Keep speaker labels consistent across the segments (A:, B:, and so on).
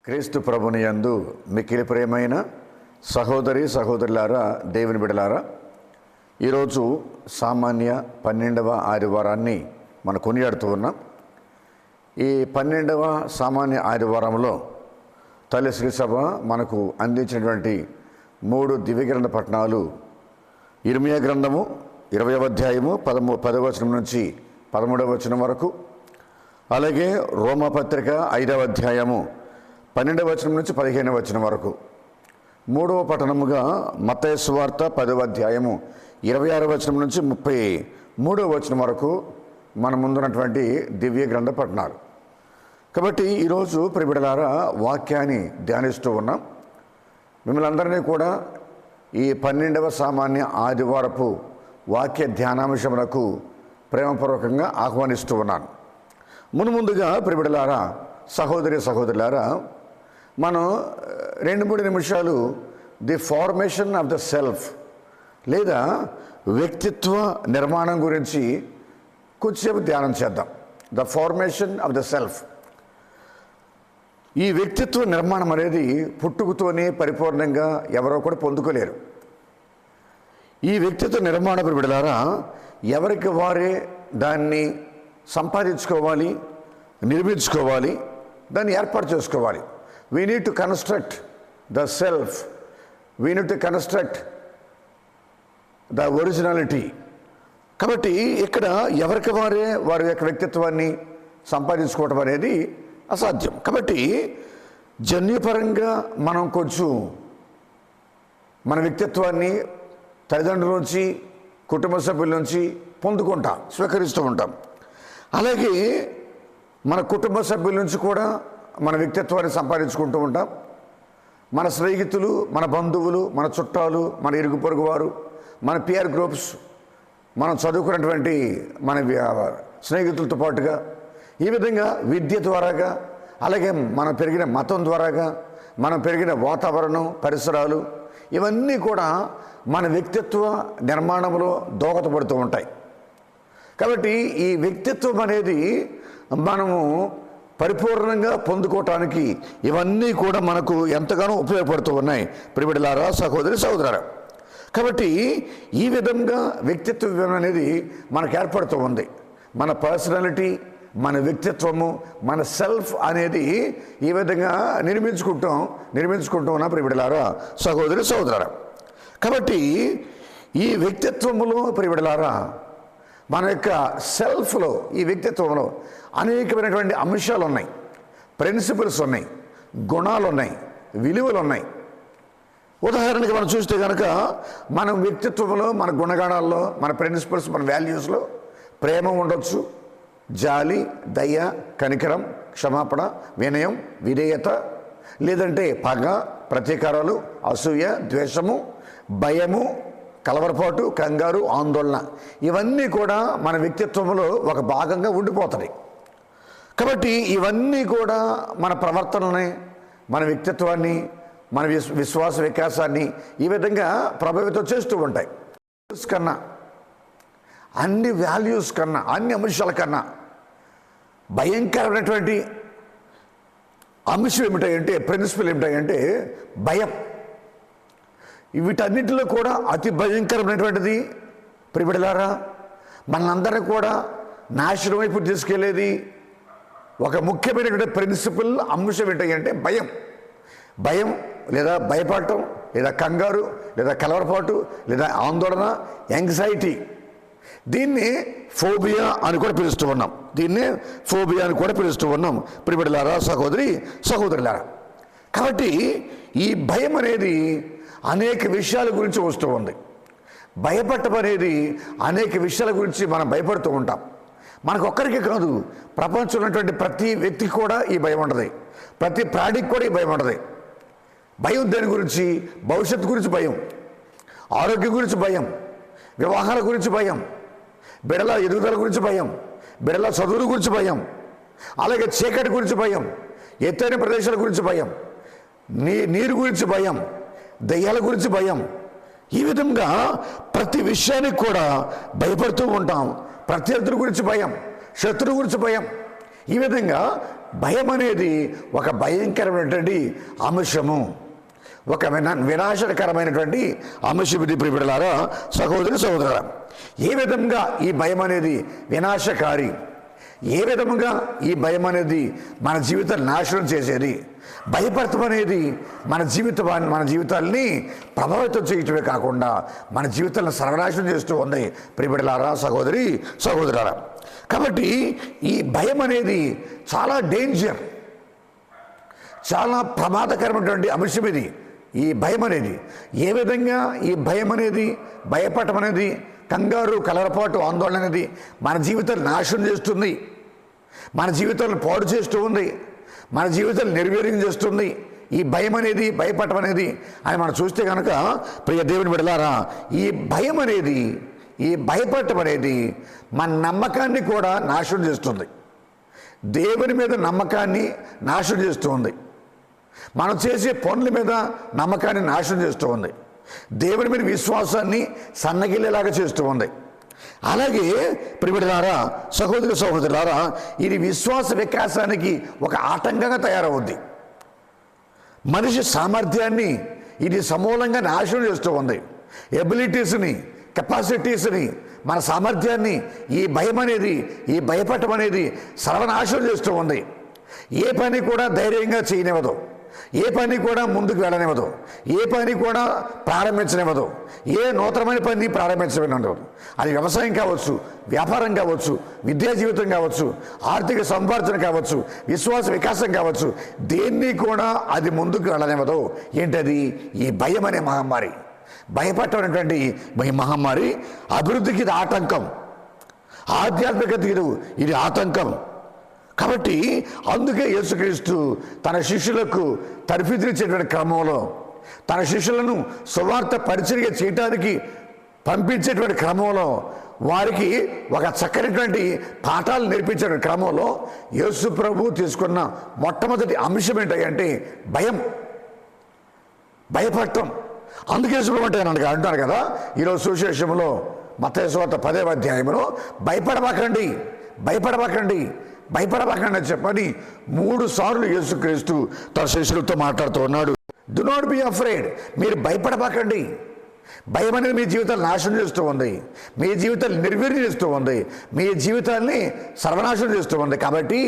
A: క్రీస్తు ప్రభుని యందు మిక్కిలి ప్రియమైన సహోదరి సహోదరులారా, దేవుని బిడ్డలారా, ఈరోజు సామాన్య 12వ ఆదివారాన్ని మనం కొనియాడుతూ ఉన్నాం. ఈ 12వ సామాన్య ఆదివారంలో తల్లి శ్రీ సభ మనకు అందించినటువంటి 3 దివ్యగ్రంథ పట్టణాలు ఇర్మియా గ్రంథము 20వ అధ్యాయము 10వ వచనం నుంచి 13వ వచనం వరకు, అలాగే రోమపత్రిక 5వ అధ్యాయము 12వ వచనం నుంచి 15వ వచనం వరకు, 3వ పట్టణముగా మత్తయి సువార్త 10వ అధ్యాయము 26వ వచనం నుంచి 33వ వచనం వరకు మన ముందున్నటువంటి దివ్య గ్రంథ పట్టణాలు. కాబట్టి ఈరోజు ప్రియబిడ్డలారా వాక్యాన్ని ధ్యానిస్తూ ఉన్నాం. మిమ్మల్ని అందరినీ కూడా ఈ 12వ సామాన్య ఆదివారపు వాక్య ధ్యానాంశములకు ప్రేమపూర్వకంగా ఆహ్వానిస్తూ ఉన్నాను. ముందుగా ప్రియబిడ్డలారా, సహోదరి సహోదరులారా, మనం 2-3 నిమిషాలు the formation of the self లేదా వ్యక్తిత్వ నిర్మాణం గురించి కొంచెంసేపు ధ్యానం చేద్దాం. The formation of the self. ఈ వ్యక్తిత్వ నిర్మాణం అనేది పుట్టుకతోనే పరిపూర్ణంగా ఎవరో కూడా పొందుకోలేరు. ఈ వ్యక్తిత్వ నిర్మాణ బిడ్డలారా, ఎవరికి వారే దాన్ని సంపాదించుకోవాలి, నిర్మించుకోవాలి, దాన్ని ఏర్పాటు చేసుకోవాలి. We need to construct the self. We need to construct the originality. కాబట్టి ఇక్కడ ఎవరికి వారే వారి యొక్క వ్యక్తిత్వాన్ని సంపాదించుకోవటం అనేది అసాధ్యం. కాబట్టి జన్యుపరంగా మనం కొంచెం మన వ్యక్తిత్వాన్ని తల్లిదండ్రుల నుంచి, కుటుంబ సభ్యుల నుంచి పొందుకుంటాం, స్వీకరిస్తూ ఉంటాం. అలాగే మన కుటుంబ సభ్యుల నుంచి కూడా మన వ్యక్తిత్వాన్ని సంపాదించుకుంటూ ఉంటాం. మన స్నేహితులు, మన బంధువులు, మన చుట్టాలు, మన ఇరుగు పొరుగు వారు, మన పియర్ గ్రూప్స్, మనం చదువుకున్నటువంటి మన స్నేహితులతో పాటుగా, ఈ విధంగా విద్య ద్వారాగా, అలాగే మనం పెరిగిన మతం ద్వారాగా, మనం పెరిగిన వాతావరణం, పరిసరాలు, ఇవన్నీ కూడా మన వ్యక్తిత్వ నిర్మాణంలో దోహదపడుతూ ఉంటాయి. కాబట్టి ఈ వ్యక్తిత్వం అనేది మనము పరిపూర్ణంగా పొందుకోవటానికి ఇవన్నీ కూడా మనకు ఎంతగానో ఉపయోగపడుతూ ఉన్నాయి ప్రియబిడ్డలారా, సహోదరి సహోదరులారా. కాబట్టి ఈ విధంగా వ్యక్తిత్వం అనేది మనకు ఏర్పడుతూ ఉంది. మన పర్సనాలిటీ, మన వ్యక్తిత్వము, మన సెల్ఫ్ అనేది ఈ విధంగా నిర్మించుకుంటూ ఉన్నాం ప్రియబిడ్డలారా, సహోదరి సహోదరులారా. కాబట్టి ఈ వ్యక్తిత్వములో ప్రియబిడ్డలారా, మన యొక్క సెల్ఫ్లో, ఈ వ్యక్తిత్వంలో అనేకమైనటువంటి అంశాలు ఉన్నాయి, ప్రిన్సిపల్స్ ఉన్నాయి, గుణాలు ఉన్నాయి, విలువలు ఉన్నాయి. ఉదాహరణకి మనం చూస్తే కనుక మన వ్యక్తిత్వంలో, మన గుణగణాల్లో, మన ప్రిన్సిపల్స్, మన వాల్యూస్లో ప్రేమ ఉండొచ్చు, జాలి, దయ, కనికరం, క్షమాపణ, వినయం, విధేయత, లేదంటే పగ, ప్రతీకారాలు, అసూయ, ద్వేషము, భయము, కలవరపాటు, కంగారు, ఆందోళన, ఇవన్నీ కూడా మన వ్యక్తిత్వంలో ఒక భాగంగా ఉండిపోతాయి. కాబట్టి ఇవన్నీ కూడా మన ప్రవర్తనని, మన వ్యక్తిత్వాన్ని, మన విశ్వాస వికాసాన్ని ఈ విధంగా ప్రభావితం చేస్తూ ఉంటాయి. కన్నా, అన్ని వాల్యూస్ కన్నా, అన్ని అంశాల కన్నా భయంకరమైనటువంటి అంశం ఏమిటాయంటే, ప్రిన్సిపల్ ఏమిటాయంటే భయం. వీటన్నిటిలో కూడా అతి భయంకరమైనటువంటిది ప్రియబిడ్డలారా, మనందరినీ కూడా నాశనం వైపు తీసుకెళ్లేది ఒక ముఖ్యమైనటువంటి ప్రిన్సిపల్ అంశం ఏంటంటే భయం. భయం లేదా భయపడటం, లేదా కంగారు, లేదా కలవరపాటు, లేదా ఆందోళన, యాంగ్జైటీ. దీన్ని ఫోబియా అని కూడా పిలుస్తూ ఉన్నాం ప్రియబిడ్డలారా, సహోదరి సహోదరులారా. కాబట్టి ఈ భయం అనేది అనేక విషయాల గురించి వస్తూ ఉంది. భయపడటం అనేది అనేక విషయాల గురించి మనం భయపడుతూ ఉంటాం. మనకు ఒక్కరికి కాదు, ప్రపంచంలో ఉన్నటువంటి ప్రతి వ్యక్తికి కూడా ఈ భయం ఉంటుంది, ప్రతి ప్రాణికి కూడా ఈ భయం ఉంటుంది. భయం దేని గురించి? భవిష్యత్తు గురించి భయం, ఆరోగ్యం గురించి భయం, వివాహాల గురించి భయం, బిడ్డల ఎదుగుదల గురించి భయం, బిడ్డల చదువుల గురించి భయం, అలాగే చీకటి గురించి భయం, ఎత్తైన ప్రదేశాల గురించి భయం, నీరు గురించి భయం, దయ్యాల గురించి భయం. ఈ విధంగా ప్రతి విషయానికి కూడా భయపడుతూ ఉంటాం. ప్రత్యర్థుల గురించి భయం, శత్రువు గురించి భయం, ఈ విధంగా భయం అనేది ఒక భయంకరమైనటువంటి అంశము, ఒక వినాశకరమైనటువంటి అంశం. ఇది ప్రియబిడ్డలారా, సహోదరి సహోదరులారా, ఏ విధంగా ఈ భయం అనేది వినాశకారి, ఏ విధముగా ఈ భయం అనేది మన జీవితాన్ని నాశనం చేసేది, భయపడటం అనేది మన జీవితాల్ని ప్రభావితం చేయటమే కాకుండా మన జీవితాలను సర్వనాశనం చేస్తూ ఉంది ప్రియబిడ్డలారా, సహోదరి సహోదరులారా. కాబట్టి ఈ భయం అనేది చాలా డేంజర్, చాలా ప్రమాదకరమైనటువంటి అంశం ఇది. ఈ భయం అనేది ఏ విధంగా ఈ భయం అనేది, భయపడటం అనేది, కంగారు, కలవరపాటు, ఆందోళన అనేది మన జీవితాన్ని నాశనం చేస్తుంది, మన జీవితాలను పాడు చేస్తూ ఉంది, మన జీవితాలు నిర్వీర్యం చేస్తుంది. ఈ భయం అనేది, భయపడటం అనేది అని మనం చూస్తే కనుక ప్రియ దేవుని బిడ్డలారా, ఈ భయం అనేది, ఈ భయపడటం అనేది మన నమ్మకాన్ని కూడా నాశనం చేస్తుంది, దేవుని మీద నమ్మకాన్ని నాశనం చేస్తూ ఉంది, మనం చేసే పనుల మీద నమ్మకాన్ని నాశనం చేస్తూ ఉంది, దేవుని మీద విశ్వాసాన్ని సన్నగిల్లేలాగా చేస్తూ ఉంది. అలాగే ప్రియబిడ్డలారా, సహోదరి సహోదరులారా, ఇది విశ్వాస వికాసానికి ఒక ఆటంకంగా తయారవుద్ది. మనిషి సామర్థ్యాన్ని ఇది సమూలంగా నాశనం చేస్తూ ఉంది. ఎబిలిటీస్ని, కెపాసిటీస్ని, మన సామర్థ్యాన్ని ఈ భయం అనేది, ఈ భయపడటం అనేది సర్వనాశనం చేస్తూ ఉంది. ఏ పని కూడా ధైర్యంగా చేయనివ్వదు, ఏ పని కూడా ముందుకు వెళ్ళనివ్వదు, ఏ పని కూడా ప్రారంభించనివ్వదు, ఏ నూతనమైన పని ప్రారంభించనివ్వదు. అది వ్యవసాయం కావచ్చు, వ్యాపారం కావచ్చు, విద్యా జీవితం కావచ్చు, ఆర్థిక సంపార్జన కావచ్చు, విశ్వాస వికాసం కావచ్చు, దేన్ని కూడా అది ముందుకు వెళ్ళనివ్వదు. ఏంటది? ఈ భయం అనే మహమ్మారి. భయపడటటువంటి ఈ మహమ్మారి అభివృద్ధికి ఇది ఆటంకం, ఆధ్యాత్మికతకి ఇది ఆటంకం. కాబట్టి అందుకే యేసుక్రీస్తు తన శిష్యులకు తర్ఫీదునిచ్చేటువంటి క్రమంలో, తన శిష్యులను సువార్త పరిచర్య చేయటానికి పంపించేటువంటి క్రమంలో, వారికి ఒక చక్కనటువంటి పాఠాలు నేర్పించే క్రమంలో యేసు ప్రభు తీసుకున్న మొట్టమొదటి అంశం ఏంటంటే భయం, భయపడటం. అందుకే అంటారు కదా ఈరోజు సువిశేషంలో మత్తయి సువార్త 10వ అధ్యాయంలో భయపడబాకండి, భయపడబాకండి, భయపడబాకండి అని చెప్పని 3 సార్లు యేసుక్రీస్తు తన శిష్యులతో మాట్లాడుతూ ఉన్నాడు. డు నాట్ బి అఫ్రేడ్, మీరు భయపడబాకండి. భయం అనేది మీ జీవితాలు నాశనం చేస్తూ ఉంది, మీ జీవితాలు నిర్వీర్యం చేస్తూ ఉంది, మీ జీవితాల్ని సర్వనాశనం చేస్తూ ఉంది. కాబట్టి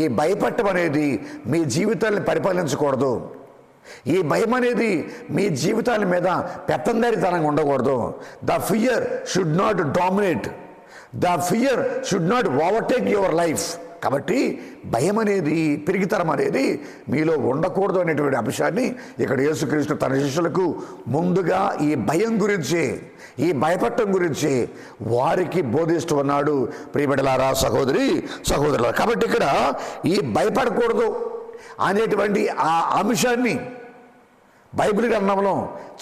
A: ఈ భయపడటం అనేది మీ జీవితాల్ని పరిపాలించకూడదు. ఈ భయం అనేది మీ జీవితాల మీద పెత్తందారితనంగా ఉండకూడదు. The fear should not dominate, the fear should not overtake your life. కాబట్టి భయం అనేది, పిరిగితనం అనేది మీలో ఉండకూడదు అనేటువంటి అంశాన్ని ఇక్కడ యేసుక్రీస్తు తన శిష్యులకు ముందుగా ఈ భయం గురించి, ఈ భయపడటం గురించి వారికి బోధిస్తూ ఉన్నాడు ప్రియబిడ్డలారా, సహోదరి సహోదరులారా. కాబట్టి ఇక్కడ ఈ భయపడకూడదు అనేటువంటి ఆ అంశాన్ని బైబిల్ గ్రంథంలో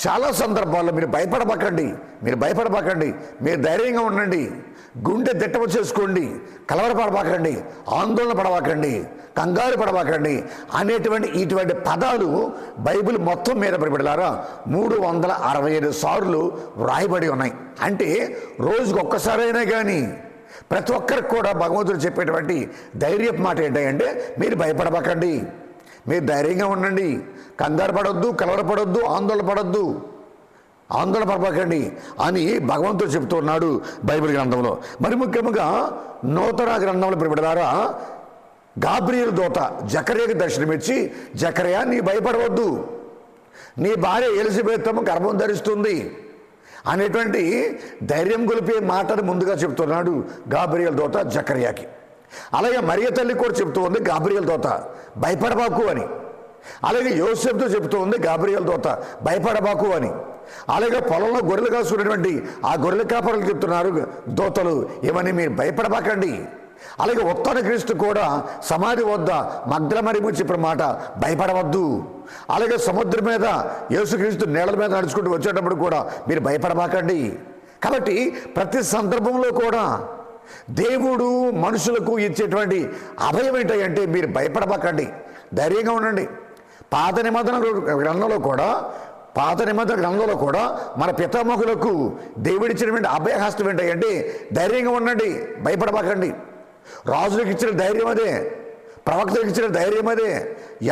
A: చాలా సందర్భాల్లో మీరు భయపడబాకండి, మీరు భయపడబాకండి, మీరు ధైర్యంగా ఉండండి, గుండె దిట్టవ చేసుకోండి, కలవరపడబాకండి, ఆందోళన పడబాకండి, కంగారు పడబాకండి అనేటువంటి ఇటువంటి పదాలు బైబిల్ మొత్తం మీద బిడ్డలారా 365 సార్లు వ్రాయబడి ఉన్నాయి. అంటే రోజుకు ఒక్కసారైనా కానీ ప్రతి ఒక్కరికి కూడా భగవంతుడు చెప్పేటువంటి ధైర్యపు మాట ఏంటంటే మీరు భయపడబాకండి, మీరు ధైర్యంగా ఉండండి, కంగారు పడొద్దు, కలవరపడొద్దు, ఆందోళన పడబాకండి అని భగవంతుడు చెప్తూ ఉన్నాడు బైబిల్ గ్రంథంలో. మరి ముఖ్యంగా నూతన గ్రంథంలో బిడ్డలారా గాబ్రియలు దూత జకర్యాకి దర్శనమిచ్చి, జకర్యా నీ భయపడవద్దు, నీ భార్య ఎలిజబెత్ గర్భం ధరిస్తుంది అనేటువంటి ధైర్యం గొలిపే మాటను ముందుగా చెప్తున్నాడు గాబ్రియలు దూత జకర్యాకి. అలాగే మరియ తల్లి కూడా చెప్తూ ఉంది గాబ్రియలు దూత భయపడబాకు అని. అలాగే యోసేపుతో చెప్తూ ఉంది గాబ్రియలు దూత భయపడబాకు అని. అలాగే పొలంలో గొర్రెలు కాసుకున్నటువంటి ఆ గొర్రెల కాపరులు చెప్తున్నారు దూతలు ఏమని, మీరు భయపడబాకండి. అలాగే ఉత్తాన క్రీస్తు కూడా సమాధి వద్ద మగ్దలమరియము చెప్పిన మాట భయపడవద్దు. అలాగే సముద్రం మీద యేసుక్రీస్తు నీళ్ళ మీద నడుచుకుంటూ వచ్చేటప్పుడు కూడా మీరు భయపడబాకండి. కాబట్టి ప్రతి సందర్భంలో కూడా దేవుడు మనుషులకు ఇచ్చేటువంటి అభయం ఏంటంటే మీరు భయపడబాకండి, ధైర్యంగా ఉండండి. పాత నిబంధన గ్రంథంలో కూడా మన పితామహులకు దేవుడిచ్చినటువంటి అభయహస్తం ఏంటంటే ధైర్యంగా ఉండండి, భయపడబాకండి. రాజులకు ఇచ్చిన ధైర్యం అదే, ప్రవక్తలకు ఇచ్చిన ధైర్యం అదే,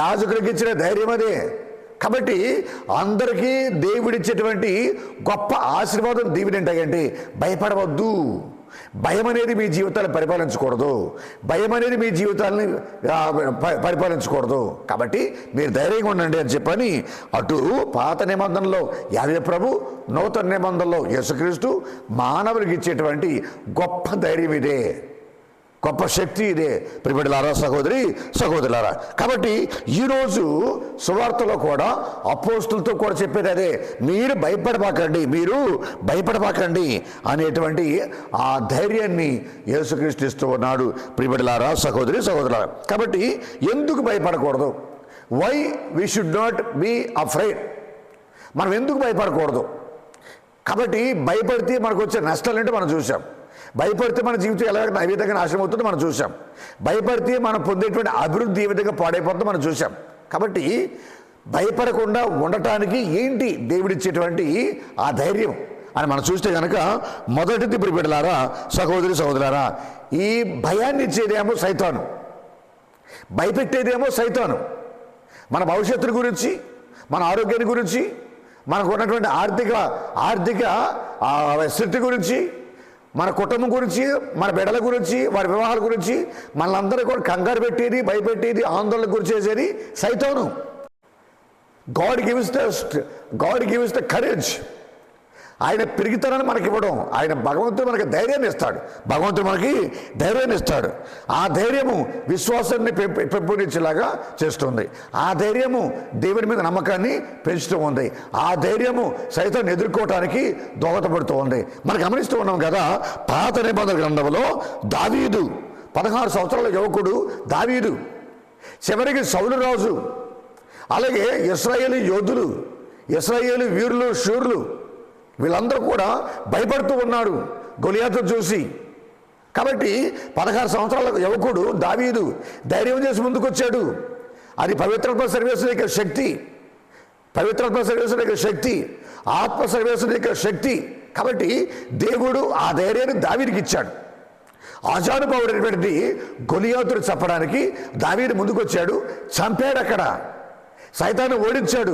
A: యాజకులకు ఇచ్చిన ధైర్యం అదే. కాబట్టి అందరికీ దేవుడిచ్చేటువంటి గొప్ప ఆశీర్వాదం దీవెన ఏంటంటే భయపడవద్దు. భయం అనేది మీ జీవితాన్ని పరిపాలించకూడదు. భయం అనేది మీ జీవితాన్ని పరిపాలించకూడదు. కాబట్టి మీరు ధైర్యంగా ఉండండి అని చెప్పని అటు పాత నిబంధనలో యావే ప్రభు, నూతన నిబంధనలో యేసుక్రీస్తు మానవునికి ఇచ్చేటువంటి గొప్ప ధైర్యం ఇదే, గొప్ప శక్తి ఇదే ప్రియబిడ్డలారా, సహోదరి సహోదరులారా. కాబట్టి ఈరోజు సువార్తలో కూడా అపోస్తులతో కూడా చెప్పేది అదే, మీరు భయపడబాకండి అనేటువంటి ఆ ధైర్యాన్ని యేసుక్రీస్తు ఇస్తూ ఉన్నాడు ప్రియబిడ్డలారా, సహోదరి సహోదరులారా. కాబట్టి ఎందుకు భయపడకూడదు? Why we should not be afraid. మనం ఎందుకు భయపడకూడదు? కాబట్టి భయపడితే మనకు వచ్చే నష్టాలంటే మనం చూసాం. భయపడితే మన జీవితం ఎలా ఏ విధంగా నాశనం అవుతుందో మనం చూసాం. భయపడితే మనం పొందేటువంటి అభివృద్ధి ఏ విధంగా పాడైపోతుందో మనం చూసాం. కాబట్టి భయపడకుండా ఉండటానికి ఏంటి దేవుడిచ్చేటువంటి ఆ ధైర్యం అని మనం చూస్తే కనుక మొదటిది ప్రియబిడ్డలారా, సహోదరి సహోదరులారా, ఈ భయాన్ని ఇచ్చేదేమో సైతాను, భయపెట్టేదేమో సైతాను. మన భవిష్యత్తు గురించి, మన ఆరోగ్యాన్ని గురించి, మనకు ఉన్నటువంటి ఆర్థిక స్థితి గురించి, మన కుటుంబం గురించి, మన బిడ్డల గురించి, వారి వివాహాల గురించి మనందరూ కూడా కంగారు పెట్టేది, భయపెట్టేది, ఆందోళన గురి చేసేది సైతాను. God gives the courage. ఆయన పెరిగితనాన్ని మనకి ఇవ్వడం, భగవంతుడు మనకి ధైర్యాన్ని ఇస్తాడు. ఆ ధైర్యము విశ్వాసాన్ని పెంపొందించేలాగా చేస్తుంది. ఆ ధైర్యము దేవుని మీద నమ్మకాన్ని పెంచుతూ ఉంది. ఆ ధైర్యము సైతాన్ని ఎదుర్కోవటానికి దోహదపడుతూ ఉంది. మనం గమనిస్తూ ఉన్నాం కదా, పాత నిబంధన గ్రంథంలో దావీదు 16 సంవత్సరాల యువకుడు దావీదు, చివరికి సౌలు రాజు, అలాగే ఇశ్రాయేలు యోధులు, ఇశ్రాయేలు వీరులు, శూరులు, వీళ్ళందరూ కూడా భయపడుతూ ఉన్నాడు గొలియాతును చూసి. కాబట్టి 16 సంవత్సరాల యువకుడు దావీదు ధైర్యం చేసి ముందుకొచ్చాడు. అది పవిత్రాత్మ సర్వేశ్వరుని యొక్క శక్తి, ఆత్మ సర్వేశ్వరుని యొక్క శక్తి. కాబట్టి దేవుడు ఆ ధైర్యాన్ని దావీదుకి ఇచ్చాడు. ఆజానుభావుడైనటువంటి గొలియాతును చంపడానికి దావీదు ముందుకొచ్చాడు, చంపాడు. అక్కడ సైతాన్ని ఓడించాడు,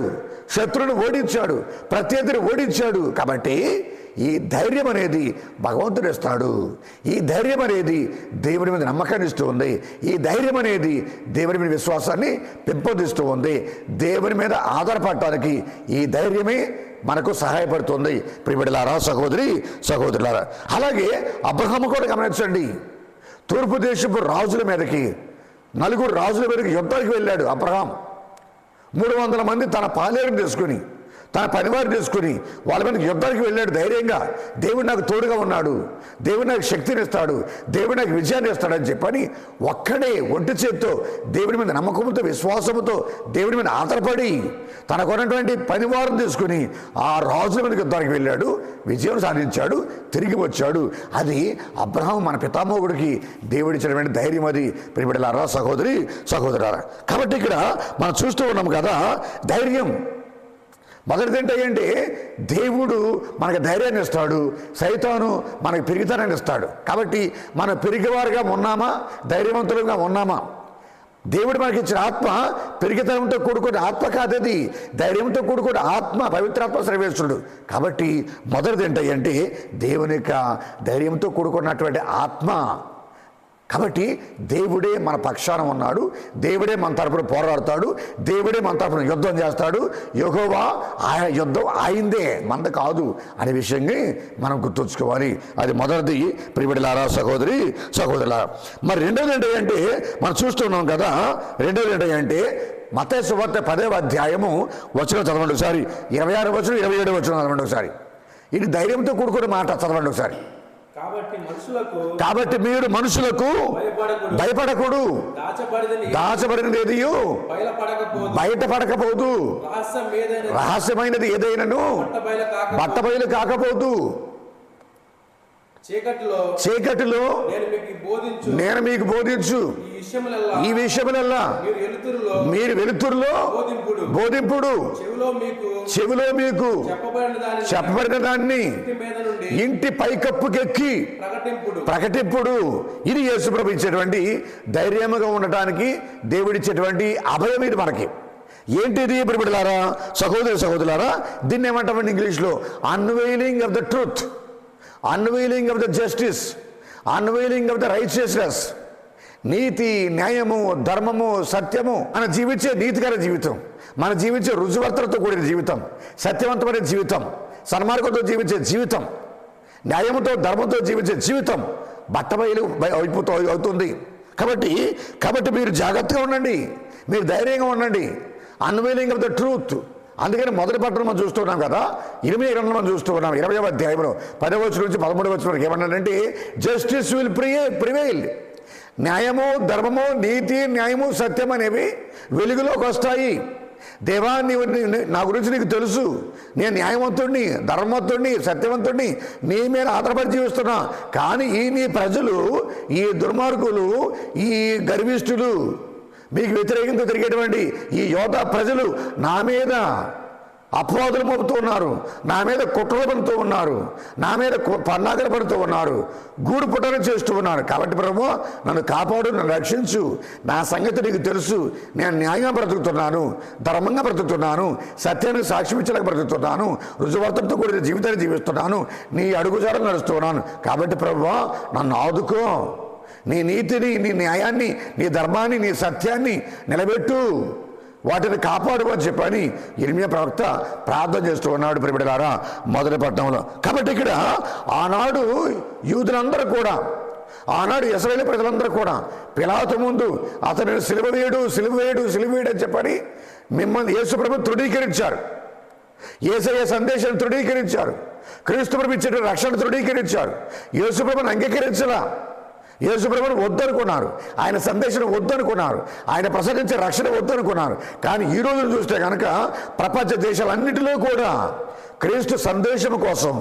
A: శత్రువును ఓడించాడు, ప్రత్యర్థిని ఓడించాడు. కాబట్టి ఈ ధైర్యం అనేది భగవంతుడు ఇస్తాడు. ఈ ధైర్యం అనేది దేవుని మీద నమ్మకాన్ని ఇస్తూ ఉంది. ఈ ధైర్యం అనేది దేవుని మీద విశ్వాసాన్ని పెంపొందిస్తూ ఉంది. దేవుని మీద ఆధారపడటానికి ఈ ధైర్యమే మనకు సహాయపడుతుంది ప్రియబిడ్డలారా, సహోదరి సహోదరులారా. అలాగే అబ్రహాము కూడా గమనించండి, తూర్పు దేశపు రాజుల మీదకి, 4 రాజుల మీదకి యుద్ధానికి వెళ్ళాడు అబ్రహాం. 300 మంది తన పాలేరుని తీసుకుని, తన పనివారిని తీసుకుని వాళ్ళ మీదకి యుద్ధానికి వెళ్ళాడు ధైర్యంగా. దేవుడు నాకు తోడుగా ఉన్నాడు, దేవుడు నాకు శక్తిని ఇస్తాడు, దేవుడు నాకు విజయాన్ని ఇస్తాడని చెప్పని ఒక్కడే ఒంటి చేత్తో దేవుడి మీద నమ్మకంతో, విశ్వాసంతో, దేవుడి మీద ఆధారపడి తనకున్నటువంటి పనివారిని తీసుకుని ఆ రాజుల మీదకి యుద్ధానికి వెళ్ళాడు, విజయం సాధించాడు, తిరిగి వచ్చాడు. అది అబ్రహాం మన పితామహుడికి దేవుడిచ్చినటువంటి ధైర్యం. అది ప్రియబిడ్డలారా, సహోదరి సహోదరులారా. కాబట్టి ఇక్కడ మనం చూస్తూ ఉన్నాం కదా, ధైర్యం మొదటిది ఏంటంటే దేవుడు మనకు ధైర్యాన్ని ఇస్తాడు, సైతాను మనకు పెరిగితనాన్ని ఇస్తాడు. కాబట్టి మనం పెరిగేవారుగా ఉన్నామా, ధైర్యవంతులుగా ఉన్నామా? దేవుడు మనకి ఇచ్చిన ఆత్మ పెరిగితనంతో కూడుకున్న ఆత్మ కాదది, ధైర్యంతో కూడుకున్న ఆత్మ, పవిత్రాత్మ సర్వేశ్వరుడు. కాబట్టి మొదటిది ఏంటంటే దేవుని యొక్క ధైర్యంతో కూడుకున్నటువంటి ఆత్మ. కాబట్టి దేవుడే మన పక్షాన ఉన్నాడు, దేవుడే మన తరపున పోరాడతాడు, దేవుడే మన తరపున యుద్ధం చేస్తాడు. యెహోవా ఆయన యుద్ధం ఆయిందే, మంద కాదు అనే విషయాన్ని మనం గుర్తుంచుకోవాలి. అది మొదటిది ప్రియబిడ్డలారా, సహోదరి సహోదరులారా. మరి రెండోది ఏంటంటే మనం చూస్తున్నాం కదా, రెండోది ఏంటంటే మత్తయి సువార్త 10వ అధ్యాయము వచనం చదవండి ఒకసారి. 26వ వచనం, 27వ వచనం చదవండి ఒకసారి. ఇది ధైర్యంతో కూడుకున్న మాట, చదవండి ఒకసారి. కాబట్టి మీరు మనుషులకు భయపడకూడదు, దాచబడినది ఏదియో బయటపడకపోదు, రహస్యమైనది ఏదైనాను బట్టబయలు కాకపోదు.
B: చీకటిలో నేను మీకు బోధించు ఈ విషయములల్లా మీరు వెలుతురులో బోధింపుడు చెవిలో మీకు చెప్పబడిన దాన్ని ఇంటి పైకప్పుకెక్కి ప్రకటింపుడు. ఇది యేసుప్రభు ఇచ్చేటువంటి ధైర్యముగా ఉండటానికి దేవుడిచ్చేటువంటి అభయం. ఇది మనకి ఏంటిది బిడ్డలారా, సహోదరులారా, దీన్ని ఏమంటామండి ఇంగ్లీష్లో? Unveiling of the truth, unveiling of the justice, unveiling of the righteousness. నీతి, న్యాయము, ధర్మము, సత్యము, మన జీవించే నీతికర జీవితం, మన జీవించే రుజువర్తలతో కూడిన జీవితం, సత్యవంతమైన జీవితం, సన్మార్గంతో జీవించే జీవితం, న్యాయముతో ధర్మంతో జీవించే జీవితం బట్టబయలు అవుతుంది. కాబట్టి మీరు జాగ్రత్తగా ఉండండి, మీరు ధైర్యంగా ఉండండి. అన్వెయిలింగ్ ఆఫ్ ద ట్రూత్. అందుకని మొదటి పట్టణం మనం చూస్తున్నాం కదా, 22 మనం చూస్తూ ఉన్నాం. 20వ అధ్యాయంలో 10వ వచనం నుంచి 13వ వచనం వరకు ఏమన్నాడంటే, జస్టిస్ విల్ ప్రివైల్. న్యాయము, ధర్మము, నీతి, న్యాయము, సత్యం అనేవి వెలుగులోకి వస్తాయి. దేవా, నా గురించి నీకు తెలుసు, నేను న్యాయవంతుడిని, ధర్మవంతుడిని, సత్యవంతుడిని, నీ మీద ఆధారపడి జీవిస్తున్నా. కానీ నీ ప్రజలు, ఈ దుర్మార్గులు, ఈ గర్విష్ఠులు, మీకు వ్యతిరేకంగా తిరిగేటువంటి ఈ యోధా ప్రజలు నా మీద అపవాదులు మోపుతూ ఉన్నారు, నా మీద కుట్రలు పడుతూ ఉన్నారు, నా మీద పన్నాగలు పడుతూ ఉన్నారు, గూడు పుట్టని చేస్తూ ఉన్నారు. కాబట్టి ప్రభువా, నన్ను కాపాడు, నన్ను రక్షించు. నా సంగతి నీకు తెలుసు. నేను న్యాయంగా బ్రతుకుతున్నాను, ధర్మంగా బ్రతుకుతున్నాను, సత్యానికి సాక్ష్యం ఇచ్చలేక బ్రతుకుతున్నాను, రుజువర్తంతో కూడిన జీవితాన్ని జీవిస్తున్నాను, నీ అడుగుజాడలు నడుస్తున్నాను. కాబట్టి ప్రభువా, నన్ను ఆదుకో. నీ నీతిని, నీ న్యాయాన్ని, నీ ధర్మాన్ని, నీ సత్యాన్ని నిలబెట్టు, వాటిని కాపాడు అని చెప్పని యిర్మీయా ప్రవక్త ప్రార్థన చేస్తూ ఉన్నాడు ప్రియబిడ్డలారా మొదటి పట్టణంలో. కాబట్టి ఇక్కడ ఆనాడు యూదులందరూ కూడా, ఆనాడు ఇశ్రాయేలు ప్రజలందరూ కూడా పిలాతు ముందు అతనిని సిలువవేయుడు అని చెప్పని మిమ్మల్ని యేసుప్రభు తృణీకరించారు, యేసయ్య సందేశాన్ని తృణీకరించారు, క్రీస్తు ప్రభు ఇచ్చే రక్షణ తృణీకరించారు. యేసుప్రభుని అంగీకరించలా, యేసుప్రభుని వద్దనుకున్నారు, ఆయన సందేశం వద్దనుకున్నారు, ఆయన ప్రసరించే రక్షణ వద్దనుకున్నారు. కానీ ఈ రోజును చూస్తే కనుక ప్రపంచ దేశాలన్నిటిలో కూడా క్రీస్తు సందేశం కోసం,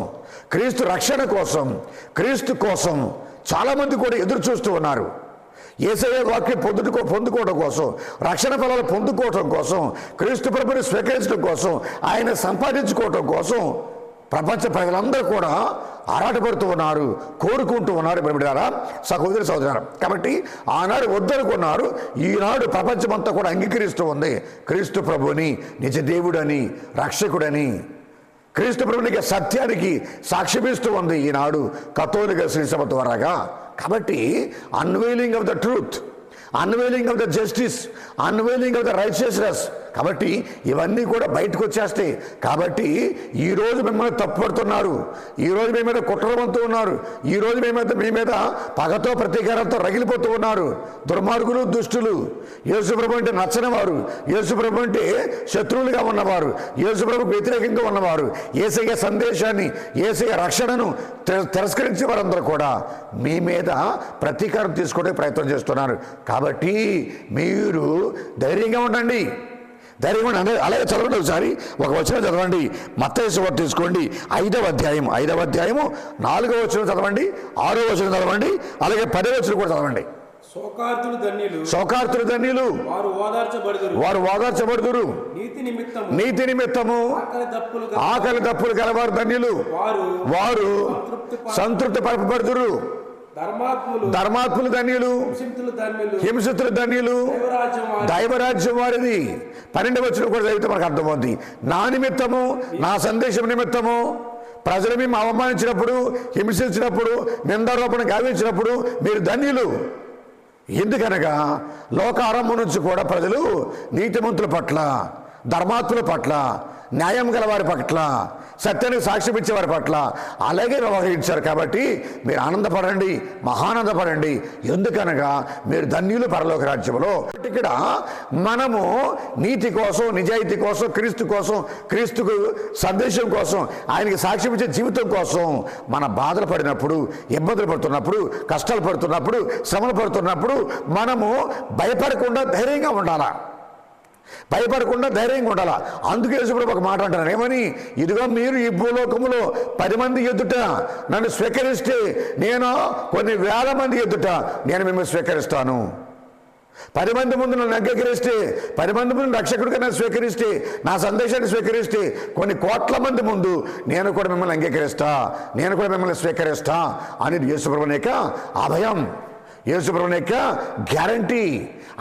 B: క్రీస్తు రక్షణ కోసం, క్రీస్తు కోసం చాలామంది కూడా ఎదురు చూస్తూ ఉన్నారు. యేసయ్య వాక్యం పొందుకోవడం కోసం, రక్షణ ఫలాలు పొందుకోవడం కోసం, క్రీస్తు ప్రభుని స్వీకరించడం కోసం, ఆయన సంపాదించుకోవడం కోసం ప్రపంచ ప్రజలందరూ కూడా ఆరాటపడుతూ ఉన్నారు, కోరుకుంటూ ఉన్నారు బిడ్డలారా, సహోదరులారా. కాబట్టి ఆనాడు వద్దనుకున్నారు, ఈనాడు ప్రపంచమంతా కూడా అంగీకరిస్తూ ఉంది క్రీస్తు ప్రభుని నిజ దేవుడని, రక్షకుడని. క్రీస్తు ప్రభునికి సత్యానికి సాక్ష్యమిస్తూ ఉంది ఈనాడు కథోలిక శ్రీసభ ద్వారాగా. కాబట్టి unveiling of the truth, unveiling of the justice, unveiling of the righteousness. కాబట్టి ఇవన్నీ కూడా బయటకు వచ్చేస్తాయి. కాబట్టి ఈరోజు మిమ్మల్ని తప్పుపడుతున్నారు, ఈరోజు మీ మీద కుట్రవంతూ ఉన్నారు, ఈరోజు మీ మీద పగతో ప్రతీకారంతో రగిలిపోతూ ఉన్నారు దుర్మార్గులు, దుష్టులు. యేసుప్రభు అంటే నచ్చని వారు, యేసుప్రభు అంటే శత్రువులుగా ఉన్నవారు, యేసుప్రభుకు వ్యతిరేకంగా ఉన్నవారు, యేసయ్య సందేశాన్ని, యేసయ్య రక్షణను తిరస్కరించే వారందరూ కూడా మీ మీద ప్రతీకారం తీసుకోవడానికి ప్రయత్నం చేస్తున్నారు. కాబట్టి మీరు ధైర్యంగా ఉండండి, ధైర్యంగా ఉండండి. అలాగే చదవండి, ఒకసారి ఒక వచనం చదవండి. మత్తయి సువార్త తీసుకోండి, 5వ అధ్యాయం 4వ వచనం చదవండి, 6వ వచనం చదవండి, అలాగే 10వ వచనం కూడా చదవండి. శోకార్తులు ధన్యులు, వారు ఓదార్చబడుదురు. నీతి నిమిత్తము ఆకలి దప్పులు గలవారు ధన్యులు, వారు సంతృప్తి పరపబడుదురు. ధర్మాత్ములు ధన్యులు, హింసితులు ధన్యులు, దైవరాజ్యం వారిది. 12వ వచనం కూడా చదివితే మనకు అర్థమవుతుంది. నా నిమిత్తము, నా సందేశం నిమిత్తము ప్రజలు మేము అవమానించినప్పుడు, హింసించినప్పుడు, నిందారోపణ గావించినప్పుడు మీరు ధన్యులు. ఎందుకనగా లోకారంభం నుంచి కూడా ప్రజలు నీతిమంతుల పట్ల, ధర్మాత్ముల పట్ల, న్యాయం గల వారి పట్ల, సత్యానికి సాక్ష్యం ఇచ్చేవారి పట్ల అలాగే వ్యవహరించారు. కాబట్టి మీరు ఆనందపడండి, మహానందపడండి. ఎందుకనగా మీరు ధన్యులు పరలోక రాజ్యంలో. ఇక్కడ మనము నీతి కోసం, నిజాయితీ కోసం, క్రీస్తుకు సందేశం కోసం, ఆయనకి సాక్ష్యం ఇచ్చే జీవితం కోసం మన బాధలు పడినప్పుడు, ఇబ్బందులు పడుతున్నప్పుడు, కష్టాలు పడుతున్నప్పుడు, శ్రమలు పడుతున్నప్పుడు మనము భయపడకుండా ధైర్యంగా ఉండాలా.
A: భయపడకుండా ధైర్యంగా ఉండాలా. అందుకే యేసుప్రభు ఒక మాట అంటారు, ఏమని? ఇదిగో మీరు ఈ భూలోకములో 10 మంది ఎదుట నన్ను స్వీకరిస్తే నేను కొన్ని వేల మంది ఎదుట నేను మిమ్మల్ని స్వీకరిస్తాను. 10 మంది ముందు నన్ను అంగీకరిస్తే, 10 మంది ముందు రక్షకుడిగా నన్ను స్వీకరిస్తే, నా సందేశాన్ని స్వీకరిస్తే, కొన్ని కోట్ల మంది ముందు నేను కూడా మిమ్మల్ని అంగీకరిస్తా, నేను కూడా మిమ్మల్ని స్వీకరిస్తా అనేది యేసుప్రభుని యొక్క అభయం, యేసుప్రభుని యొక్క గ్యారంటీ,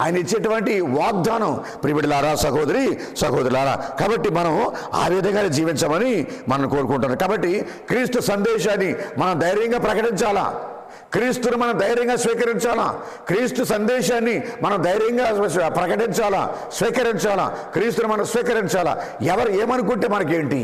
A: ఆయన ఇచ్చేటువంటి వాగ్దానం. ప్రియబిడ్డలారా, సహోదరి సహోదరులారా, కాబట్టి మనం ఆ విధంగానే జీవించమని మనం కోరుకుంటున్నాం. కాబట్టి క్రీస్తు సందేశాన్ని మనం ధైర్యంగా ప్రకటించాలా, క్రీస్తును మనం ధైర్యంగా స్వీకరించాలా, క్రీస్తు సందేశాన్ని మనం ధైర్యంగా ప్రకటించాలా, స్వీకరించాలా, క్రీస్తును మనం స్వీకరించాలా. ఎవరు ఏమనుకుంటే మనకేంటి,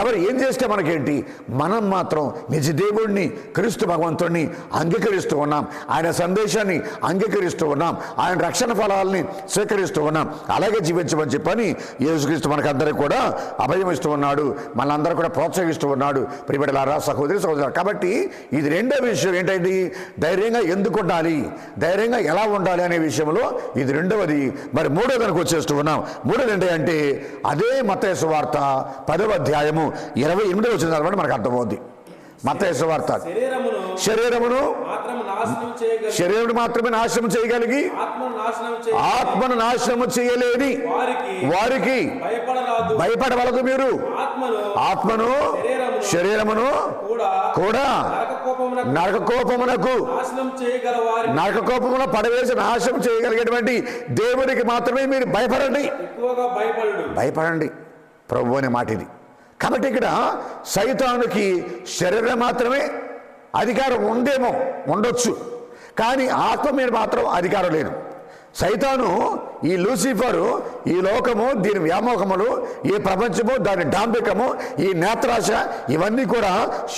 A: ఎవరు ఏం చేస్తే మనకేంటి, మనం మాత్రం నిజ దేవుడిని, క్రీస్తు భగవంతుడిని అంగీకరిస్తూ ఉన్నాం, ఆయన సందేశాన్ని అంగీకరిస్తూ ఉన్నాం, ఆయన రక్షణ ఫలాలని స్వీకరిస్తూ ఉన్నాం. అలాగే జీవించమని చెప్పని యేసుక్రీస్తు మనకందరికీ కూడా అభయం ఇస్తూ ఉన్నాడు, మనందరూ కూడా ప్రోత్సహిస్తూ ఉన్నాడు. ప్రియబిడ్డలారా, సహోదరి సహోదరులారా, కాబట్టి ఇది రెండో విషయం ఏంటంటే ధైర్యంగా ఎందుకు ఉండాలి, ధైర్యంగా ఎలా ఉండాలి అనే విషయంలో ఇది రెండవది. మరి మూడో దానికి వచ్చేస్తూ ఉన్నాం. మూడోది ఏంటంటే అదే మత్తయి సువార్త 10వ అధ్యాయము 28వ వచనం మనకు అర్థమవుద్ది. మత్తయి సువార్త, శరీరమును మాత్రమే నాశనం చేయగలిగి ఆత్మను నాశనము చేయలేని వారికి భయపడవలదు. మీరు ఆత్మను శరీరమును కూడా నరకకోపమున పడవేసి నాశనం చేయగలిగేటువంటి దేవునికి మాత్రమే మీరు భయపడండి. ప్రభు అనే మాట ఇది. కాబట్టి ఇక్కడ సైతానుకి శరీరం మాత్రమే అధికారం ఉండొచ్చు, కానీ ఆత్మ మీద మాత్రం అధికారం లేదు. సైతాను, ఈ లూసిఫరు, ఈ లోకము, దీని వ్యామోహములు, ఈ ప్రపంచము, దాని డాంబికము, ఈ నేత్రాశ, ఇవన్నీ కూడా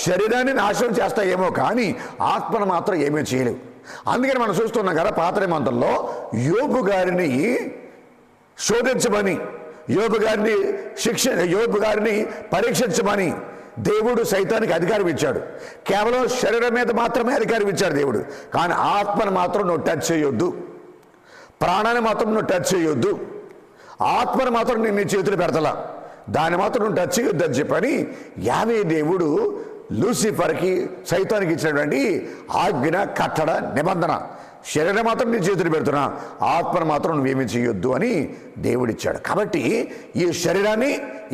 A: శరీరాన్ని నాశనం చేస్తాయేమో కానీ ఆత్మను మాత్రం ఏమీ చేయలేవు. అందుకని మనం చూస్తున్నాం కదా, పాత నిబంధనలో యోబు గారిని శోధించమని, యోబు గారిని పరీక్షించమని దేవుడు సైతానికి అధికారం ఇచ్చాడు. కేవలం శరీరం మీద మాత్రమే అధికారం ఇచ్చాడు దేవుడు, కానీ ఆత్మను మాత్రం నువ్వు టచ్ చేయొద్దు, ప్రాణాన్ని మాత్రం నువ్వు టచ్ చేయొద్దు, ఆత్మను మాత్రం నేను నీ చేతులు పెడతలా, దాన్ని మాత్రం నువ్వు టచ్ చేయొద్దు అని చెప్పని యావే దేవుడు లూసిఫర్కి, సైతానికి ఇచ్చినటువంటి ఆజ్ఞ, కట్టడ, నిబంధన. శరీరం మాత్రం నీ చేతులు పెడుతున్నా, ఆత్మను మాత్రం నువ్వేమీ చేయొద్దు అని దేవుడిచ్చాడు. కాబట్టి ఈ శరీరాన్ని,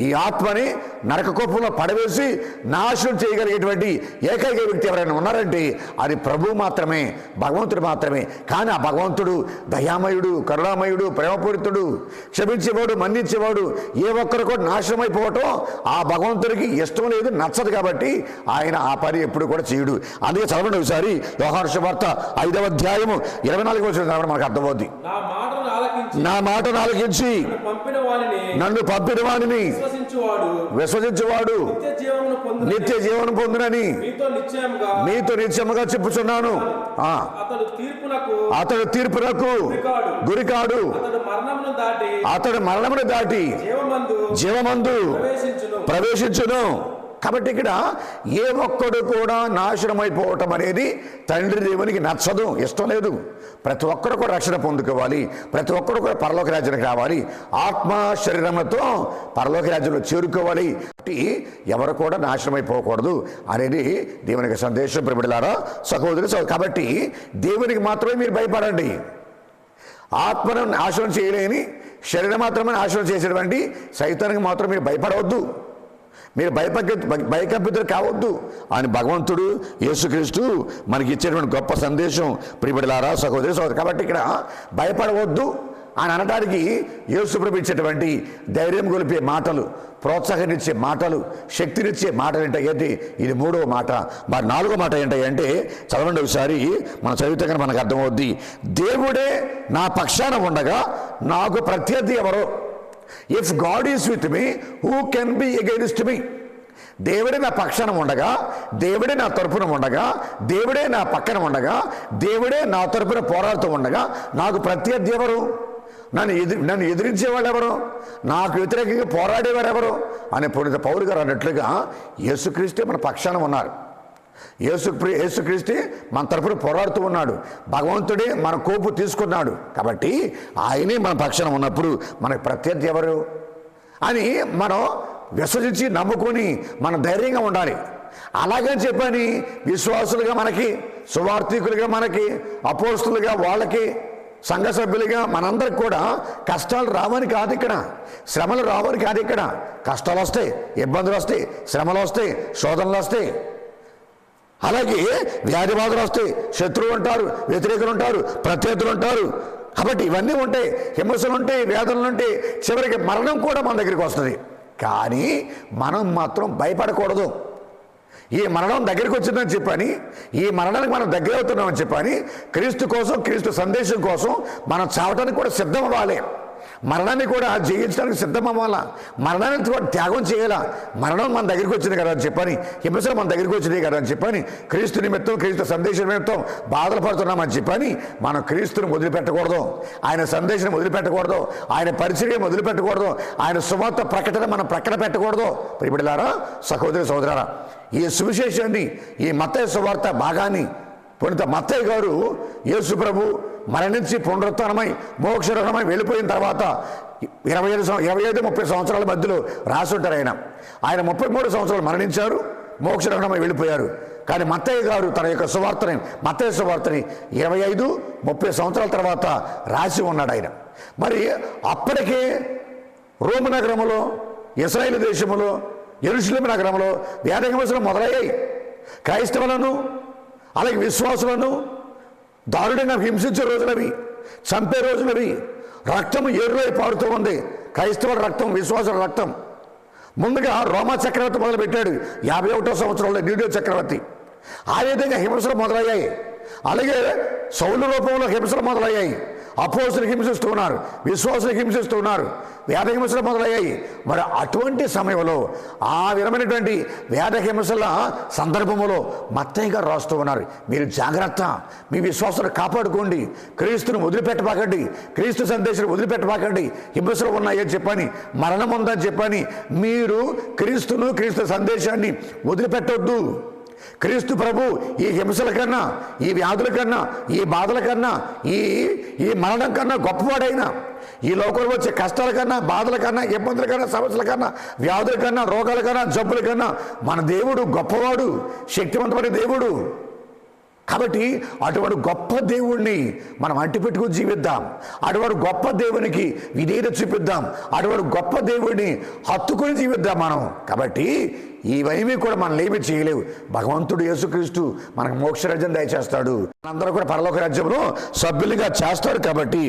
A: ఈ ఆత్మని నరకకోపంలో పడవేసి నాశనం చేయగలిగేటువంటి ఏకైక వ్యక్తి ఎవరైనా ఉన్నారంటే అది ప్రభువు మాత్రమే, భగవంతుడు మాత్రమే. కానీ ఆ భగవంతుడు దయామయుడు, కరుణామయుడు, ప్రేమపూరితుడు, క్షమించేవాడు, మన్నించేవాడు. ఏ ఒక్కరు కూడా నాశనం అయిపోవటం ఆ భగవంతుడికి ఇష్టం లేదు, నచ్చదు. కాబట్టి ఆయన ఆ పని ఎప్పుడు కూడా చేయడు. అందుకే చదవండి ఒకసారి యోహాను సువార్త 5వ అధ్యాయము 24వ వచనం మనకు అర్థమవుద్ది. నా మాటను ఆలకించి నన్ను పంపిన వానిని విశ్వసించువాడు నిత్య జీవనం పొందునని మీతో నిశ్చయముగా చెప్పుచున్నాను. అతడు తీర్పునకు గురికాడు, అతడు మరణమును దాటి జీవమందు ప్రవేశించును. కాబట్టి ఇక్కడ ఏ ఒక్కడు కూడా నాశనం అయిపోవటం అనేది తండ్రి దేవునికి నచ్చదు, ఇష్టం లేదు. ప్రతి ఒక్కరు కూడా రక్షణ పొందుకోవాలి, ప్రతి ఒక్కరు కూడా పరలోక రాజ్యానికి రావాలి, ఆత్మ శరీరంతో పరలోక రాజ్యంలో చేరుకోవాలి. ఎవరు కూడా నాశనం అయిపోకూడదు అనేది దేవునికి సందేశం. ప్రియబిడ్డలారా, సహోదరి. కాబట్టి దేవునికి మాత్రమే మీరు భయపడండి. ఆత్మను నాశనం చేయలేని, శరీరం మాత్రమే నాశనం చేసేటువంటి సైతానికి మాత్రం మీరు భయపడవద్దు, మీరు భయకంపితులు కావద్దు అని భగవంతుడు యేసుక్రీస్తు మనకి ఇచ్చేటువంటి గొప్ప సందేశం. ప్రియబిడ్డలారా, సహోదరి సహోదరు. కాబట్టి ఇక్కడ భయపడవద్దు అని అనడానికి యేసుప్రభు ఇచ్చేటువంటి ధైర్యం గొలిపే మాటలు, ప్రోత్సాహాన్నిచ్చే మాటలు, శక్తినిచ్చే మాటలు ఏంటి? ఇది 3వ మాట. మరి 4వ మాట ఏంటంటే చదవండి ఒకసారి, మనం చదివితే కనుక మనకు అర్థమవుద్ది. దేవుడే నా పక్షాన ఉండగా నాకు ప్రత్యర్థి ఎవరో? If God is with me, who can be against మీ? దేవుడే నా పక్షాన ఉండగా, దేవుడే నా తరపున ఉండగా, దేవుడే నా పక్కన ఉండగా, దేవుడే నా తరపున పోరాడుతూ ఉండగా నాకు ప్రత్యర్థి ఎవరు? నన్ను ఎదిరించేవాళ్ళు ఎవరు? నాకు వ్యతిరేకంగా పోరాడేవారు ఎవరు అని పునీత పౌలు గారు అన్నట్లుగా యేసుక్రీస్తే మన పక్షాన ఉన్నారు. యేసుక్రీస్తే మన తరపున పోరాడుతూ ఉన్నాడు. భగవంతుడే మన కోపు తీసుకున్నాడు. కాబట్టి ఆయనే మన పక్షాన ఉన్నప్పుడు మనకు ప్రత్యర్థి ఎవరు అని మనం విశ్వసించి నమ్ముకొని మనం ధైర్యంగా ఉండాలి. అలాగని చెప్పని విశ్వాసులుగా మనకి, సువార్థికులుగా మనకి, అపోస్తులుగా వాళ్ళకి, సంఘ సభ్యులుగా మనందరికి కూడా కష్టాలు రావని కాదు ఇక్కడ, శ్రమలు రావని కాదు ఇక్కడ. కష్టాలు వస్తాయి, ఇబ్బందులు వస్తాయి, శ్రమలు వస్తాయి, శోధనలు వస్తాయి, అలాగే వ్యాధి బాధలు వస్తాయి, శత్రువులు ఉంటారు, వ్యతిరేకులు ఉంటారు, ప్రత్యర్థులు ఉంటారు. కాబట్టి ఇవన్నీ ఉంటాయి, హింసలు ఉంటాయి, వేదనలు ఉంటాయి, చివరికి మరణం కూడా మన దగ్గరికి వస్తుంది. కానీ మనం మాత్రం భయపడకూడదు. ఈ మరణం దగ్గరికి వచ్చిందని చెప్పని, ఈ మరణానికి మనం దగ్గర అవుతున్నామని చెప్పని, క్రీస్తు కోసం, క్రీస్తు సందేశం కోసం మనం చావటానికి కూడా సిద్ధం అవ్వాలి. మరణాన్ని కూడా జయించడానికి సిద్ధం అవ్వాలా, మరణాన్ని కూడా త్యాగం చేయాలా. మరణం మన దగ్గరికి వచ్చింది కదా అని చెప్పని, హింసలు మన దగ్గరికి వచ్చినాయి కదా అని చెప్పని, క్రీస్తు నిమిత్తం, క్రీస్తు సందేశం నిమిత్తం బాధలు పడుతున్నామని చెప్పని మనం క్రీస్తుని వదిలిపెట్టకూడదు, ఆయన సందేశం వదిలిపెట్టకూడదు, ఆయన పరిచర్య వదిలిపెట్టకూడదు, ఆయన సువార్త ప్రకటన మనం ప్రక్కన పెట్టకూడదు. ప్రియబిడ్డలారా, సహోదరి సహోదరులారా, ఈ సువిశేషాన్ని, ఈ మత్తయి సువార్త భాగాన్ని పునీత మత్తయి గారు యేసు ప్రభు మరణించి పునరుత్థానమై మోక్షరహమై వెళ్ళిపోయిన తర్వాత 25-30 సంవత్సరాల మధ్యలో రాసుంటారు. ఆయన 33 సంవత్సరాలు మరణించారు, మోక్షరహమై వెళ్ళిపోయారు. కానీ మత్తయి గారు తన యొక్క సువార్తని, మత్తయి సువార్తని 25-30 సంవత్సరాల తర్వాత రాసి ఉన్నాడు ఆయన. మరి అప్పటికే రోమ్ నగరంలో, ఇశ్రాయేలు దేశంలో, యెరూషలేము నగరంలో వేద హింసలు మొదలయ్యాయి. క్రైస్తవులను అలాగే విశ్వాసులను దారుణంగా హింసించే రోజులవి, చంపే రోజులవి. రక్తం ఏరులై పారుతూ ఉంది, క్రైస్తవుల రక్తం, విశ్వాసుల రక్తం. ముందుగా రోమా చక్రవర్తి మొదలుపెట్టాడు 51వ సంవత్సరంలో, న్యూడియో చక్రవర్తి. ఆ విధంగా హింసలు మొదలయ్యాయి. అలాగే సౌలు రూపంలో హింసలు మొదలయ్యాయి. అపోస్తులు హింసిస్తూ ఉన్నారు, విశ్వాసులు హింసిస్తూ ఉన్నారు, వేద హింసలు మొదలయ్యాయి. మరి అటువంటి సమయంలో, ఆ విధమైనటువంటి వేద హింసల సందర్భంలో మత్తయి గారు రాస్తూ ఉన్నారు, మీరు జాగ్రత్త, మీ విశ్వాసాన్ని కాపాడుకోండి, క్రీస్తుని వదిలిపెట్టబాకండి, క్రీస్తు సందేశం వదిలిపెట్టబాకండి, హింసలు ఉన్నాయని చెప్పని, మరణం ఉందని చెప్పని మీరు క్రీస్తును, క్రీస్తు సందేశాన్ని వదిలిపెట్టొద్దు. క్రీస్తు ప్రభు ఈ హింసల కన్నా, ఈ వ్యాధుల కన్నా, ఈ బాధల కన్నా, ఈ మరణం కన్నా గొప్పవాడైనా, ఈ లోకంలో వచ్చే కష్టాల కన్నా, బాధల కన్నా, ఇబ్బందుల కన్నా, సమస్యల కన్నా, వ్యాధుల కన్నా, రోగాల కన్నా, జబ్బుల కన్నా మన దేవుడు గొప్పవాడు, శక్తివంతమైన దేవుడు. కాబట్టి అటువంటి గొప్ప దేవుణ్ణి మనం అంటిపెట్టుకుని జీవిద్దాం. అటువంటి గొప్ప దేవునికి విధేయత చూపిద్దాం. అటువంటి గొప్ప దేవుడిని హత్తుకొని జీవిద్దాం మనం. కాబట్టి ఇవన్నీ కూడా మనం ఏమీ చేయలేవు. భగవంతుడు యేసుక్రీస్తు మనకు మోక్షరాజ్యం దయచేస్తాడు, అందరూ కూడా పరలోక రాజ్యంలో సభ్యులుగా చేస్తాడు. కాబట్టి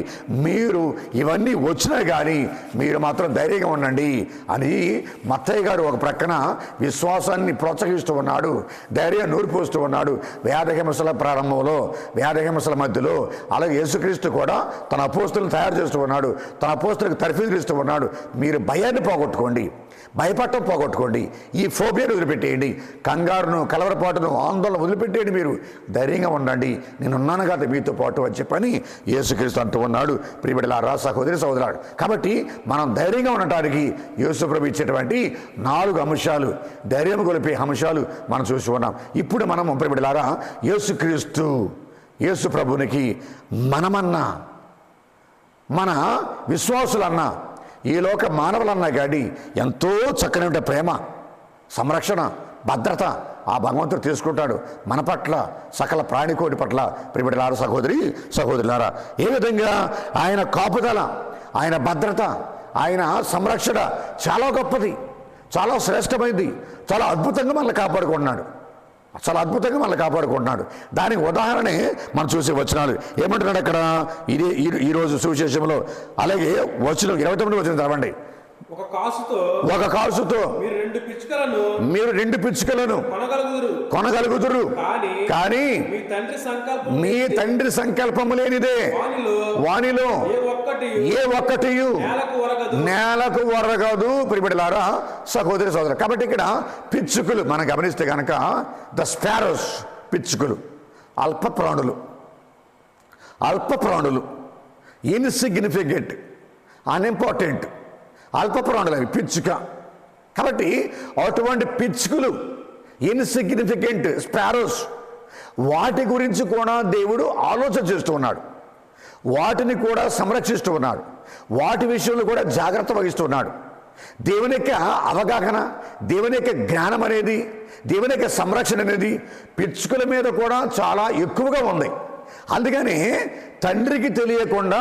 A: మీరు ఇవన్నీ వచ్చినా కానీ మీరు మాత్రం ధైర్యంగా ఉండండి అని మత్తయి గారు ఒక ప్రక్కన విశ్వాసాన్ని ప్రోత్సహిస్తూ ఉన్నాడు, ధైర్యం నూరిపోస్తూ ఉన్నాడు. వేద హింసల ప్రారంభంలో, వేద హింసల మధ్యలో, అలాగే యేసుక్రీస్తు కూడా తన అపోస్తులను తయారు చేస్తూ ఉన్నాడు, తన అపోస్తులకు తర్ఫీదులు ఇస్తూ ఉన్నాడు. మీరు భయాన్ని పోగొట్టుకోండి, భయపడటం పోగొట్టుకోండి, ఈ ఫోబియాను వదిలిపెట్టేయండి, కంగారును, కలవరపాటును, ఆందోళన వదిలిపెట్టేయండి. మీరు ధైర్యంగా ఉండండి, నేనున్నాను కదా మీతో పాటు అని చెప్పని యేసుక్రీస్తు అంటూ ఉన్నాడు. ప్రియబిడ్డలారా, సహోదరి సహోదరుడు, కాబట్టి మనం ధైర్యంగా ఉండటానికి యేసు ప్రభు ఇచ్చేటువంటి 4 అంశాలు, ధైర్యం గొలిపే అంశాలు మనం చూసి ఉన్నాం. ఇప్పుడు మనం ప్రియబిడ్డలారా, యేసుక్రీస్తు, యేసు ప్రభునికి మనమన్నా, మన విశ్వాసులన్నా, ఈ లోక మానవులన్నా కానీ ఎంతో చక్కని ప్రేమ, సంరక్షణ, భద్రత ఆ భగవంతుడు తీసుకుంటాడు మన పట్ల, సకల ప్రాణికోటి పట్ల. ప్రియబిడ్డలారా, సహోదరి సహోదరులారా, ఏ విధంగా ఆయన కాపుదల, ఆయన భద్రత, ఆయన సంరక్షణ చాలా గొప్పది, చాలా శ్రేష్టమైంది, చాలా అద్భుతంగా మనల్ని కాపాడుకుంటున్నాడు, చాలా అద్భుతంగా మనల్ని కాపాడుకుంటున్నాడు. దానికి ఉదాహరణే మనం చూసే వచనాలు. ఏమంటున్నాడు అక్కడ ఇదే ఈరోజు సువిశేషంలో? అలాగే వచనం 29 వచనం చదవండి. ఒక కాసుతో మీరు 2 పిచ్చుకలను కొనగలుగుదురు, కానీ మీ తండ్రి సంకల్పము లేనిదే వానిలో ఏ ఒక్కటియు నేలకు ఒరగదు. ప్రియబిడ్డలారా, సహోదరి సహోదరు, కాబట్టి ఇక్కడ పిచ్చుకలు మనం గమనిస్తే కనుక ద స్పారోస్, పిచ్చుకలు అల్ప ప్రాణులు, ఇన్సిగ్నిఫికెంట్, అన్ఇంపార్టెంట్, అల్ప ప్రాణులు అవి, పిచ్చుక. కాబట్టి అటువంటి పిచ్చుకలు ఇన్సిగ్నిఫికెంట్ స్పారోస్, వాటి గురించి కూడా దేవుడు ఆలోచన చేస్తూ ఉన్నాడు. వాటిని కూడా సంరక్షిస్తూ ఉన్నాడు. వాటి విషయంలో కూడా జాగ్రత్త వహిస్తున్నాడు. దేవుని యొక్క అవగాహన, దేవుని యొక్క జ్ఞానం అనేది, దేవుని యొక్క సంరక్షణ అనేది పిచ్చుకల మీద కూడా చాలా ఎక్కువగా ఉంది. అందుకని తండ్రికి తెలియకుండా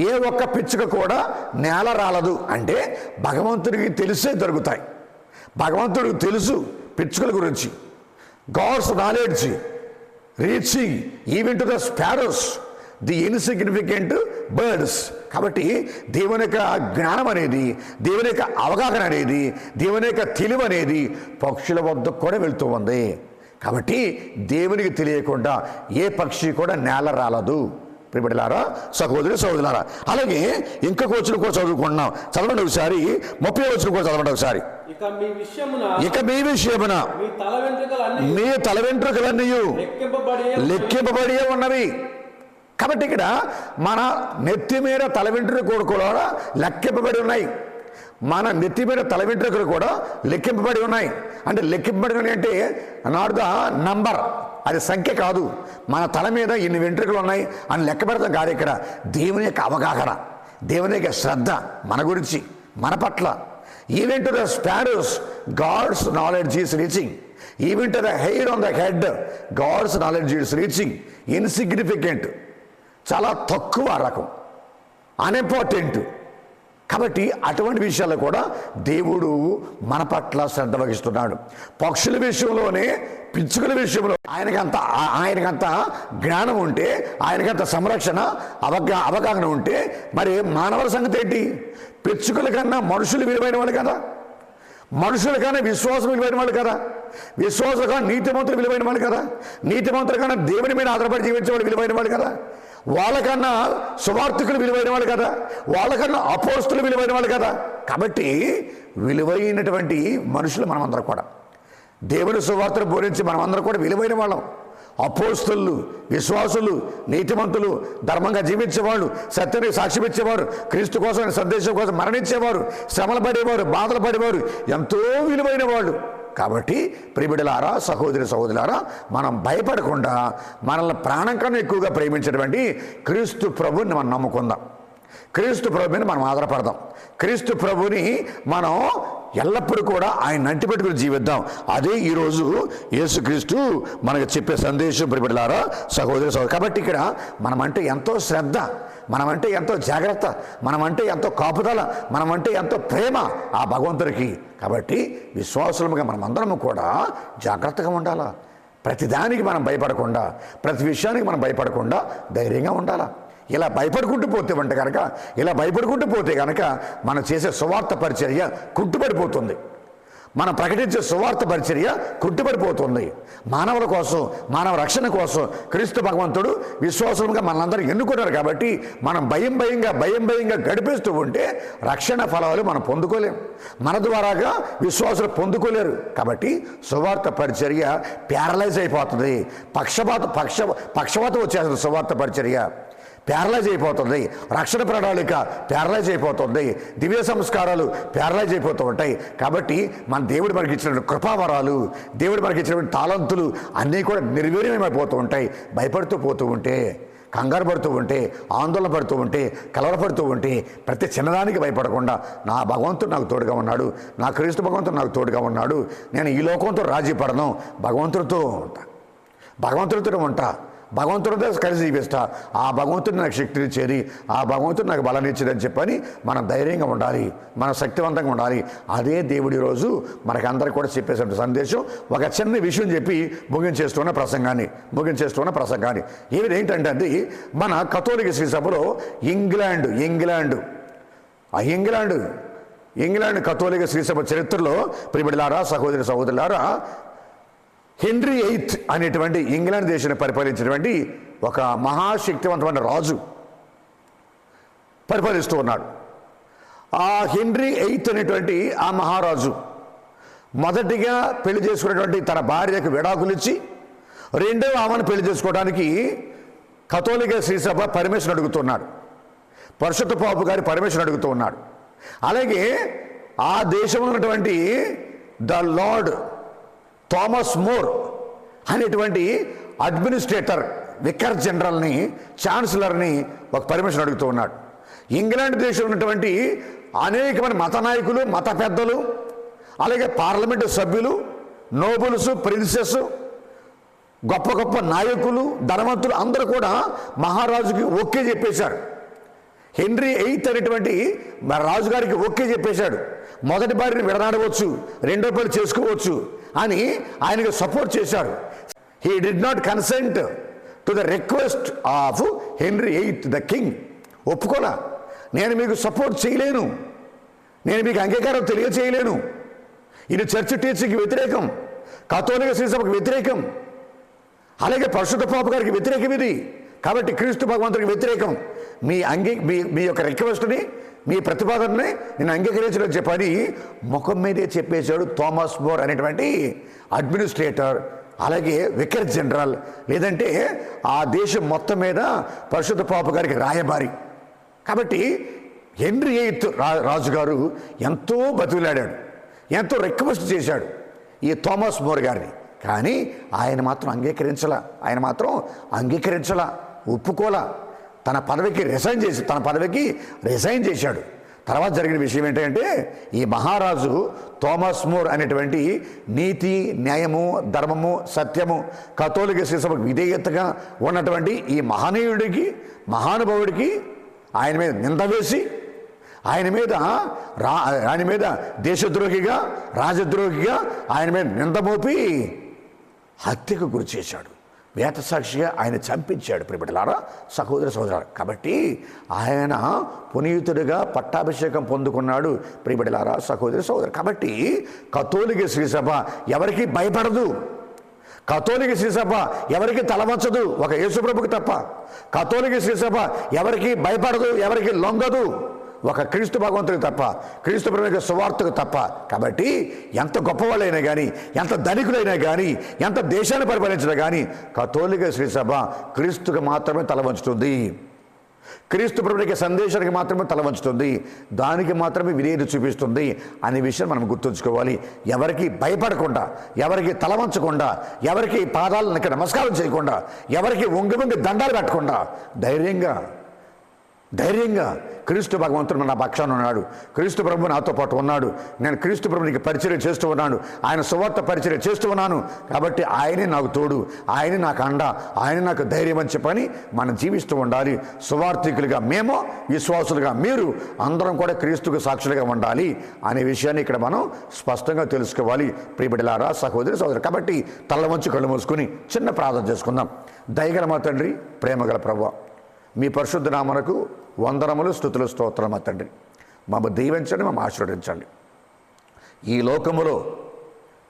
A: ఏ ఒక్క పిచ్చుక కూడా నేల రాలదు. అంటే భగవంతుడికి తెలిసే దొరుకుతాయి. భగవంతుడికి తెలుసు పిచ్చుకల గురించి. God's knowledge reaching even to the sparrows, the insignificant birds. కాబట్టి దేవుని యొక్క జ్ఞానం అనేది, దేవుని యొక్క అవగాహన అనేది, దేవుని యొక్క తెలివి అనేది పక్షుల వద్దకు కూడా వెళ్తూ ఉంది. కాబట్టి దేవునికి తెలియకుండా ఏ పక్షి కూడా నేల రాలదు. ప్రియబిడ్డలారా, సహోదరి సహోదరులారా, అలాగే ఇంకొక వచనం కూడా చదువుకుంటున్నాం. చదవండి ఒకసారి, 30వ వచనం కూడా చదవండి ఒకసారి. ఇక మీ విషయమున మీ తల వెంట్రుకలన్నీ లెక్కింపబడి ఉన్నవి. కాబట్టి ఇక్కడ మన నెత్తి మీద తల వెంట్రుకలు కూడా లెక్కింపబడి ఉన్నాయి. మన నెత్తి మీద తల వెంట్రుకలు కూడా లెక్కింపబడి ఉన్నాయి. అంటే లెక్కింపబడి ఉన్నాయి అంటే నాట్ ద నంబర్, అది సంఖ్య కాదు. మన తల మీద ఇన్ని వెంట్రుకలు ఉన్నాయి అని లెక్క పెడతాం కాదు. ఇక్కడ దేవుని యొక్క అవగాహన, దేవుని యొక్క శ్రద్ధ మన గురించి, మన పట్ల. Even to the sparrows God's knowledge is reaching. Even to the hair on the head God's knowledge is reaching. Insignificant, చాలా తక్కువ రకం, అన్ఇంపార్టెంట్. కాబట్టి అటువంటి విషయాల్లో కూడా దేవుడు మన పట్ల శ్రద్ధ వహిస్తున్నాడు. పక్షుల విషయంలోనే, పిచ్చుకల విషయంలో ఆయనకంత జ్ఞానం ఉంటే, ఆయనకంత సంరక్షణ అవగాహన ఉంటే, మరి మానవుల సంగతి ఏంటి? పిచ్చుకల కన్నా మనుషులు విలువైన వాళ్ళు కదా, మనుషుల కన్నా విశ్వాసం విలువైన వాళ్ళు కదా, విశ్వాసుల కన్నా నీతిమంతులు విలువైన వాళ్ళు కదా, నీతిమంతుల కన్నా దేవుని మీద ఆధారపడి జీవించే వాళ్ళు విలువైన వాళ్ళు కదా, వాళ్ళకన్నా సువార్థికులు విలువైన వాళ్ళు కదా, వాళ్ళకన్నా అపోస్తులు విలువైన వాళ్ళు కదా. కాబట్టి విలువైనటువంటి మనుషులు మనమందరం కూడా, దేవుని సువార్తను బోధించి మనమందరం కూడా విలువైన వాళ్ళం. అపోస్తులు, విశ్వాసులు, నీతిమంతులు, ధర్మంగా జీవించేవాళ్ళు, సత్యానికి సాక్ష్యం ఇచ్చేవారు, క్రీస్తు కోసం, సందేశం కోసం మరణించేవారు, శ్రమలు పడేవారు, బాధలు పడేవారు, ఎంతో విలువైన వాళ్ళు. కాబట్టి ప్రియబిడ్డలారా, సహోదరి సహోదరులారా, మనం భయపడకుండా మనల్ని ప్రాణం కన్నా ఎక్కువగా ప్రేమించేటువంటి క్రీస్తు ప్రభుని మనం నమ్ముకుందాం. క్రీస్తు ప్రభు మీద మనం ఆధారపడదాం. క్రీస్తు ప్రభుని మనం ఎల్లప్పుడూ కూడా ఆయన నంటి పెట్టుకుని జీవిద్దాం. అదే ఈరోజు యేసుక్రీస్తు మనకు చెప్పే సందేశం. ప్రియబిడ్డలారా, సహోదరి సహోదరు, కాబట్టి ఇక్కడ మనమంటే ఎంతో శ్రద్ధ, మనమంటే ఎంతో జాగ్రత్త, మనమంటే ఎంతో కాపుదల, మనమంటే ఎంతో ప్రేమ ఆ భగవంతుడికి. కాబట్టి విశ్వాసులుగా మనమందరము కూడా జాగ్రత్తగా ఉండాలా. ప్రతిదానికి మనం భయపడకుండా, ప్రతి విషయానికి మనం భయపడకుండా ధైర్యంగా ఉండాలా. ఇలా భయపడుకుంటూ పోతే కనుక మనం చేసే సువార్త పరిచర్య కుంటుపడిపోతుంది. మనం ప్రకటించే సువార్త పరిచర్య కుంటుపడిపోతుంది. మానవుల కోసం, మానవ రక్షణ కోసం క్రీస్తు భగవంతుడు విశ్వాసంగా మనందరూ ఎన్నుకున్నారు. కాబట్టి మనం భయంగా గడిపేస్తూ ఉంటే రక్షణ ఫలాలు మనం పొందుకోలేం. మన ద్వారాగా విశ్వాసులు పొందుకోలేరు. కాబట్టి సువార్త పరిచర్య ప్యారలైజ్ అయిపోతుంది. పక్షపాతం వచ్చేస్తుంది. సువార్త పరిచర్య ప్యారలైజ్ అయిపోతుంది. రక్షణ ప్రణాళిక ప్యారలైజ్ అయిపోతుంది. దివ్య సంస్కారాలు ప్యారలైజ్ అయిపోతూ ఉంటాయి. కాబట్టి మన దేవుడు మనకి ఇచ్చిన కృపావరాలు, దేవుడు మనకి ఇచ్చినటువంటి తాళంతులు అన్నీ కూడా నిర్వీర్యమైపోతూ ఉంటాయి. భయపడుతూ పోతూ ఉంటే, కంగారు పడుతూ ఉంటే, ఆందోళన పడుతూ ఉంటే, కలవరపడుతూ ఉంటే, ప్రతి చిన్నదానికి భయపడకుండా నా భగవంతుడు నాకు తోడుగా ఉన్నాడు, నా క్రీస్తు భగవంతుడు నాకు తోడుగా ఉన్నాడు, నేను ఈ లోకంతో రాజీ పడను, భగవంతుడితో ఉంటా, భగవంతుడితో కలిసి జీవిస్తా, ఆ భగవంతుడు నాకు శక్తిని ఇచ్చేది, ఆ భగవంతుడు నాకు బలాన్ని ఇచ్చేదని చెప్పని మనం ధైర్యంగా ఉండాలి, మనం శక్తివంతంగా ఉండాలి. అదే దేవుడి రోజు మనకందరికీ కూడా చెప్పేసిన సందేశం. ఒక చిన్న విషయం చెప్పి ముగించేస్తున్న ప్రసంగాన్ని ఏంటంటే అది మన కథోలిక శ్రీ సభలో ఇంగ్లాండ్ కథోలిక శ్రీ సభ చరిత్రలో ప్రియబిడ్డలారా, సహోదరి సహోదరులారా, హెన్రీ VIII అనేటువంటి ఇంగ్లాండ్ దేశాన్ని పరిపాలించినటువంటి ఒక మహాశక్తివంతమైన రాజు పరిపాలిస్తూ ఉన్నాడు. ఆ హెన్రీ VIII అనేటువంటి ఆ మహారాజు మొదటిగా పెళ్లి చేసుకున్నటువంటి తన భార్యకు విడాకులు ఇచ్చి రెండవ ఆమెను పెళ్లి చేసుకోవడానికి కథోలిక శ్రీసభ పర్మిషన్ అడుగుతున్నాడు. పరిశుద్ధ పాపు గారి పర్మిషన్ అడుగుతూ ఉన్నాడు. అలాగే ఆ దేశంలో ఉన్నటువంటి ద లార్డ్ థామస్ మోర్ అనేటువంటి అడ్మినిస్ట్రేటర్ వికర్ జనరల్ని, ఛాన్సలర్ని ఒక పర్మిషన్ అడుగుతూ ఉన్నాడు. ఇంగ్లాండ్ దేశంలో ఉన్నటువంటి అనేకమైన మత నాయకులు, మత పెద్దలు, అలాగే పార్లమెంటు సభ్యులు, నోబుల్స్, ప్రిన్సెస్, గొప్ప గొప్ప నాయకులు, ధనవంతులు అందరూ కూడా మహారాజుకి ఓకే చెప్పేశారు. హెన్రీ ఎయిత్ అనేటువంటి రాజుగారికి ఓకే చెప్పేశాడు. మొదటి భార్యని విడనాడవచ్చు, రెండో పెళ్లి చేసుకోవచ్చు అని ఆయనకు సపోర్ట్ చేశారు. He did not consent to the request of Henry eighth the king. ఒప్పుకోలా, నేను మీకు సపోర్ట్ చేయలేను, నేను మీకు అంగీకారం తెలియచేయలేను. ఇది చర్చ్ టీచింగ్కి వ్యతిరేకం, కథోలిక శ్రీసభకు వ్యతిరేకం, అలాగే పరిశుద్ధ పాప గారికి వ్యతిరేకం ఇది. కాబట్టి క్రీస్తు భగవంతుడికి వ్యతిరేకం. మీ యొక్క రిక్వెస్ట్ని, మీ ప్రతిపాదనని నేను అంగీకరించడం చెప్పని ముఖం మీదే చెప్పేశాడు థామస్ మోర్ అనేటువంటి అడ్మినిస్ట్రేటర్, అలాగే వికర్ జనరల్, లేదంటే ఆ దేశం మొత్తం మీద పరిశుద్ధ పాప గారికి రాయబారి. కాబట్టి హెన్రీ ఎయిత్ రాజుగారు ఎంతో బతిలాడాడు, ఎంతో రిక్వెస్ట్ చేశాడు ఈ థామస్ మోర్ గారిని. కానీ ఆయన మాత్రం అంగీకరించలా, ఒప్పుకోలా. తన పదవికి రిజైన్ చేశాడు. తర్వాత జరిగిన విషయం ఏంటంటే, ఈ మహారాజు థామస్ మోర్ అనేటువంటి నీతి, న్యాయము, ధర్మము, సత్యము, కథోలిక శ్రీసభకు విధేయతగా ఉన్నటువంటి ఈ మహానుభావుడికి ఆయన మీద నింద వేసి, ఆయన మీద దేశద్రోహిగా, రాజద్రోహిగా ఆయన మీద నింద మోపి హత్యకు గురి చేశాడు. వేట సాక్షిగా ఆయన చంపించాడు. ప్రియబిడ్డలారా, సహోదరులారా, కాబట్టి ఆయన పునీతుడిగా పట్టాభిషేకం పొందుకున్నాడు. ప్రియబిడ్డలారా, సహోదరు. కాబట్టి కథోలిక శ్రీసభ ఎవరికి భయపడదు, కథోలిక శ్రీసభ ఎవరికి తలవంచదు, ఒక యేసుప్రభుకి తప్ప. కథోలిక శ్రీసభ ఎవరికి భయపడదు, ఎవరికి లొంగదు, ఒక క్రీస్తు భగవంతుడికి తప్ప, క్రీస్తు ప్రభువుకి సువార్తకు తప్ప. కాబట్టి ఎంత గొప్పవాళ్ళైనా కానీ, ఎంత ధనికులైనా కానీ, ఎంత దేశాన్ని పరిపాలించినా కానీ కథోలిక శ్రీసభ క్రీస్తుకి మాత్రమే తలవంచుతుంది, క్రీస్తు ప్రభువుకి సందేశానికి మాత్రమే తలవంచుతుంది, దానికి మాత్రమే విధేయత చూపిస్తుంది అనే విషయం మనం గుర్తుంచుకోవాలి. ఎవరికి భయపడకుండా, ఎవరికి తలవంచకుండా, ఎవరికి పాదాలకు నమస్కారం చేయకుండా, ఎవరికి వంగి దండాలు పెట్టకుండా ధైర్యంగా క్రీస్తు భగవంతుడు నా పక్షాన ఉన్నాడు, క్రీస్తు ప్రభు నాతో పాటు ఉన్నాడు, నేను క్రీస్తు ప్రభునికి పరిచర్య చేస్తూ ఉన్నాను, ఆయన సువార్త పరిచర్య చేస్తూ ఉన్నాను, కాబట్టి ఆయనే నాకు తోడు, ఆయనే నాకు అండ, ఆయనే నాకు ధైర్యం అని చెప్పని మనం జీవిస్తూ ఉండాలి. సువార్థికులుగా మేము, విశ్వాసులుగా మీరు అందరం కూడా క్రీస్తుకు సాక్షులుగా ఉండాలి అనే విషయాన్ని ఇక్కడ మనం స్పష్టంగా తెలుసుకోవాలి. ప్రియబిడ్డలారా, సహోదరు. కాబట్టి తల్ల వంచి కళ్ళు మూసుకుని చిన్న ప్రార్థన చేసుకుందాం. దయగల మా తండ్రి, ప్రేమగల ప్రభువా, మీ పరిశుద్ధ నామమునకు వందనములు, స్తుతులు, స్తోత్రము తండ్రి. మమ్మల్ని దీవించండి, మమ్మల్ని ఆశీర్వదించండి. ఈ లోకములో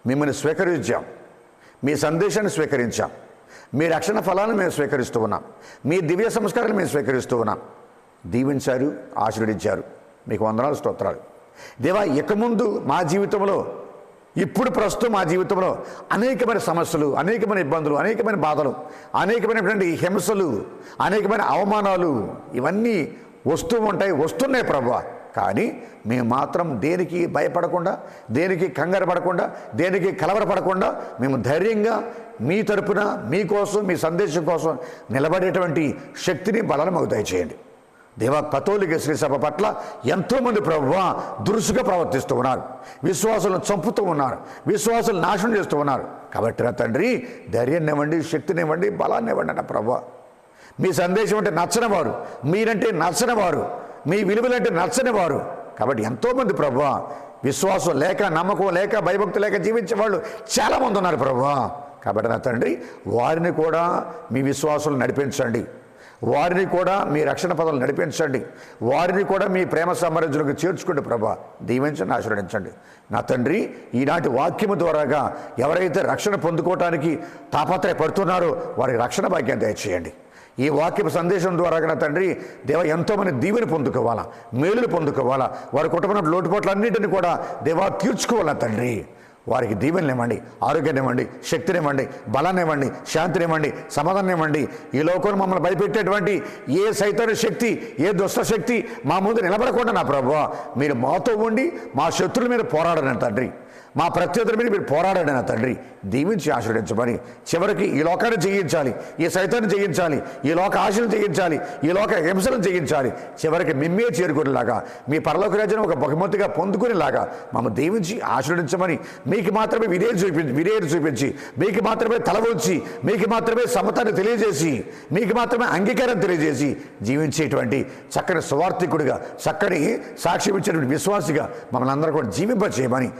A: మిమ్మల్ని స్వీకరించాం, మీ సందేశాన్ని స్వీకరించాం, మీ రక్షణ ఫలాన్ని మేము స్వీకరిస్తూ ఉన్నాం, మీ దివ్య సంస్కారాన్ని మేము స్వీకరిస్తూ ఉన్నాం. దీవించారు, ఆశీర్వదించారు, మీకు వందనాలు, స్తోత్రాలు. దేవా, ఇక ముందు మా జీవితంలో, ఇప్పుడు ప్రస్తుతం మా జీవితంలో అనేకమైన సమస్యలు, అనేకమైన ఇబ్బందులు, అనేకమైన బాధలు, అనేకమైనటువంటి హింసలు, అనేకమైన అవమానాలు ఇవన్నీ వస్తున్నాయి ప్రభువా. కానీ మేము మాత్రం దేనికి భయపడకుండా, దేనికి కంగారు పడకుండా, దేనికి కలవరపడకుండా మేము ధైర్యంగా మీ తరపున, మీకోసం, మీ సందేశం కోసం నిలబడేటువంటి శక్తిని, బలాన్ని మాకు దయచేయండి. దేవా, కథోలిక శ్రీసభ పట్ల ఎంతోమంది ప్రభువా దురుసుగా ప్రవర్తిస్తూ ఉన్నారు, విశ్వాసులను చంపుతూ ఉన్నారు, విశ్వాసులు నాశనం చేస్తూ ఉన్నారు. కాబట్టి నా తండ్రి, ధైర్యాన్ని ఇవ్వండి, శక్తిని ఇవ్వండి, బలాన్ని ఇవ్వండి అన్న ప్రభువా. మీ సందేశం అంటే నచ్చనివారు, మీరంటే నచ్చనివారు, మీ విలువలంటే నచ్చనివారు. కాబట్టి ఎంతోమంది ప్రభువా విశ్వాసం లేక, నమ్మకం లేక, భయభక్తి లేక జీవించే వాళ్ళు చాలామంది ఉన్నారు ప్రభువా. కాబట్టి నా తండ్రి, వారిని కూడా మీ విశ్వాసులు నడిపించండి, వారిని కూడా మీ రక్షణ పదాలు నడిపించండి, వారిని కూడా మీ ప్రేమ సామ్రాజ్యంలోకి చేర్చుకోండి ప్రభా. దీవించండి, ఆశీర్వదించండి నా తండ్రి. ఈనాటి వాక్యము ద్వారాగా ఎవరైతే రక్షణ పొందుకోవటానికి తాపత్రయపడుతున్నారో వారికి రక్షణ భాగ్యాన్ని దయచేయండి. ఈ వాక్య సందేశం ద్వారా నా తండ్రి దేవ ఎంతోమంది దీవెని పొందుకోవాలా, మేలులు పొందుకోవాలా, వారి కుటుంబంలో లోటుపాట్లన్నింటినీ కూడా దేవా తీర్చుకోవాలా తండ్రి. వారికి దీవెనలు ఇవ్వండి, ఆరోగ్యాన్ని ఇవ్వండి, శక్తిని ఇవ్వండి, బలాన్ని ఇవ్వండి, శాంతిని ఇవ్వండి, సమాధానం ఇవ్వండి. ఈ లోకంలో మమ్మల్ని భయపెట్టేటువంటి ఏ సైతాను శక్తి, ఏ దుష్ట శక్తి మా ముందు నిలబడకుండా నా ప్రభువా మీరు మాతో ఉండి మా శత్రువుల మీద పోరాడని తండ్రి. మా ప్రత్యర్థుల మీద మీరు పోరాడండి నా తండ్రి, దీవించి ఆశీర్వదించమని. చివరికి ఈ లోకాన్ని జయించాలి, ఈ సైతాన్ని జయించాలి, ఈ లోక ఆశను జయించాలి, ఈ లోక హింసలను జయించాలి, చివరికి మిమ్మే చేరుకునేలాగా, మీ పరలోక రాజ్యాన్ని ఒక బహుమతిగా పొందుకునేలాగా మమ్మల్ని దీవించి ఆశీర్వదించమని, మీకు మాత్రమే విధేయత చూపించి, మీకు మాత్రమే తల వంచి, మీకు మాత్రమే సమతాన్ని తెలియజేసి, మీకు మాత్రమే అంగీకారం తెలియజేసి జీవించేటువంటి చక్కని సువార్థికుడిగా, చక్కని సాక్ష్యం ఇచ్చేటువంటి విశ్వాసిగా మమ్మల్ని అందరూ కూడా జీవింపచేయమని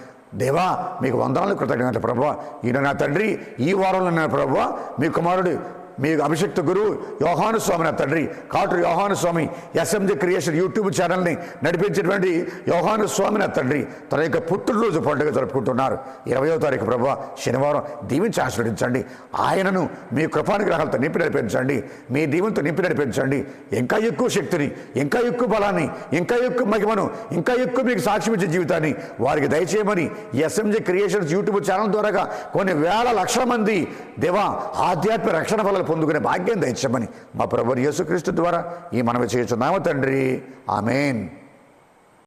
A: దేవా మీకు వందనాలు, కృతజ్ఞతలు ప్రభువా. ఈయన నా తండ్రి, ఈ వారంలో నా ప్రభువా మీ కుమారుడు, మీ అభిషక్త గురువు యోహాను స్వామి నా తండ్రి, కాటూరు యోహాను స్వామి ఎస్ఎంజే క్రియేషన్ యూట్యూబ్ ఛానల్ని నడిపించేటువంటి యోహాను స్వామి నా తండ్రి తన యొక్క పుట్టినరోజు పండుగ జరుపుకుంటున్నారు. 20వ తారీఖు ప్రభువా శనివారం, దీవించి ఆశీర్వదించండి. ఆయనను మీ కృపానుగ్రహాలతో నింపి నడిపించండి, మీ దీవెనతో నింపి నడిపించండి. ఇంకా ఎక్కువ శక్తిని, ఇంకా ఎక్కువ బలాన్ని, ఇంకా ఎక్కువ మహిమను, ఇంకా ఎక్కువ మీకు సాక్ష్యం ఇచ్చే జీవితాన్ని వారికి దయచేయమని ఎస్ఎంజే క్రియేషన్స్ యూట్యూబ్ ఛానల్ ద్వారా కొన్ని వేల లక్షల మంది దేవా ఆధ్యాత్మిక రక్షణ ఫలాలు పొందుకునే భాగ్యం దయచేయమని మా ప్రభువు యేసుక్రీస్తు ద్వారా ఈ మనవి చేయుచున్నాము తండ్రి. ఆమేన్.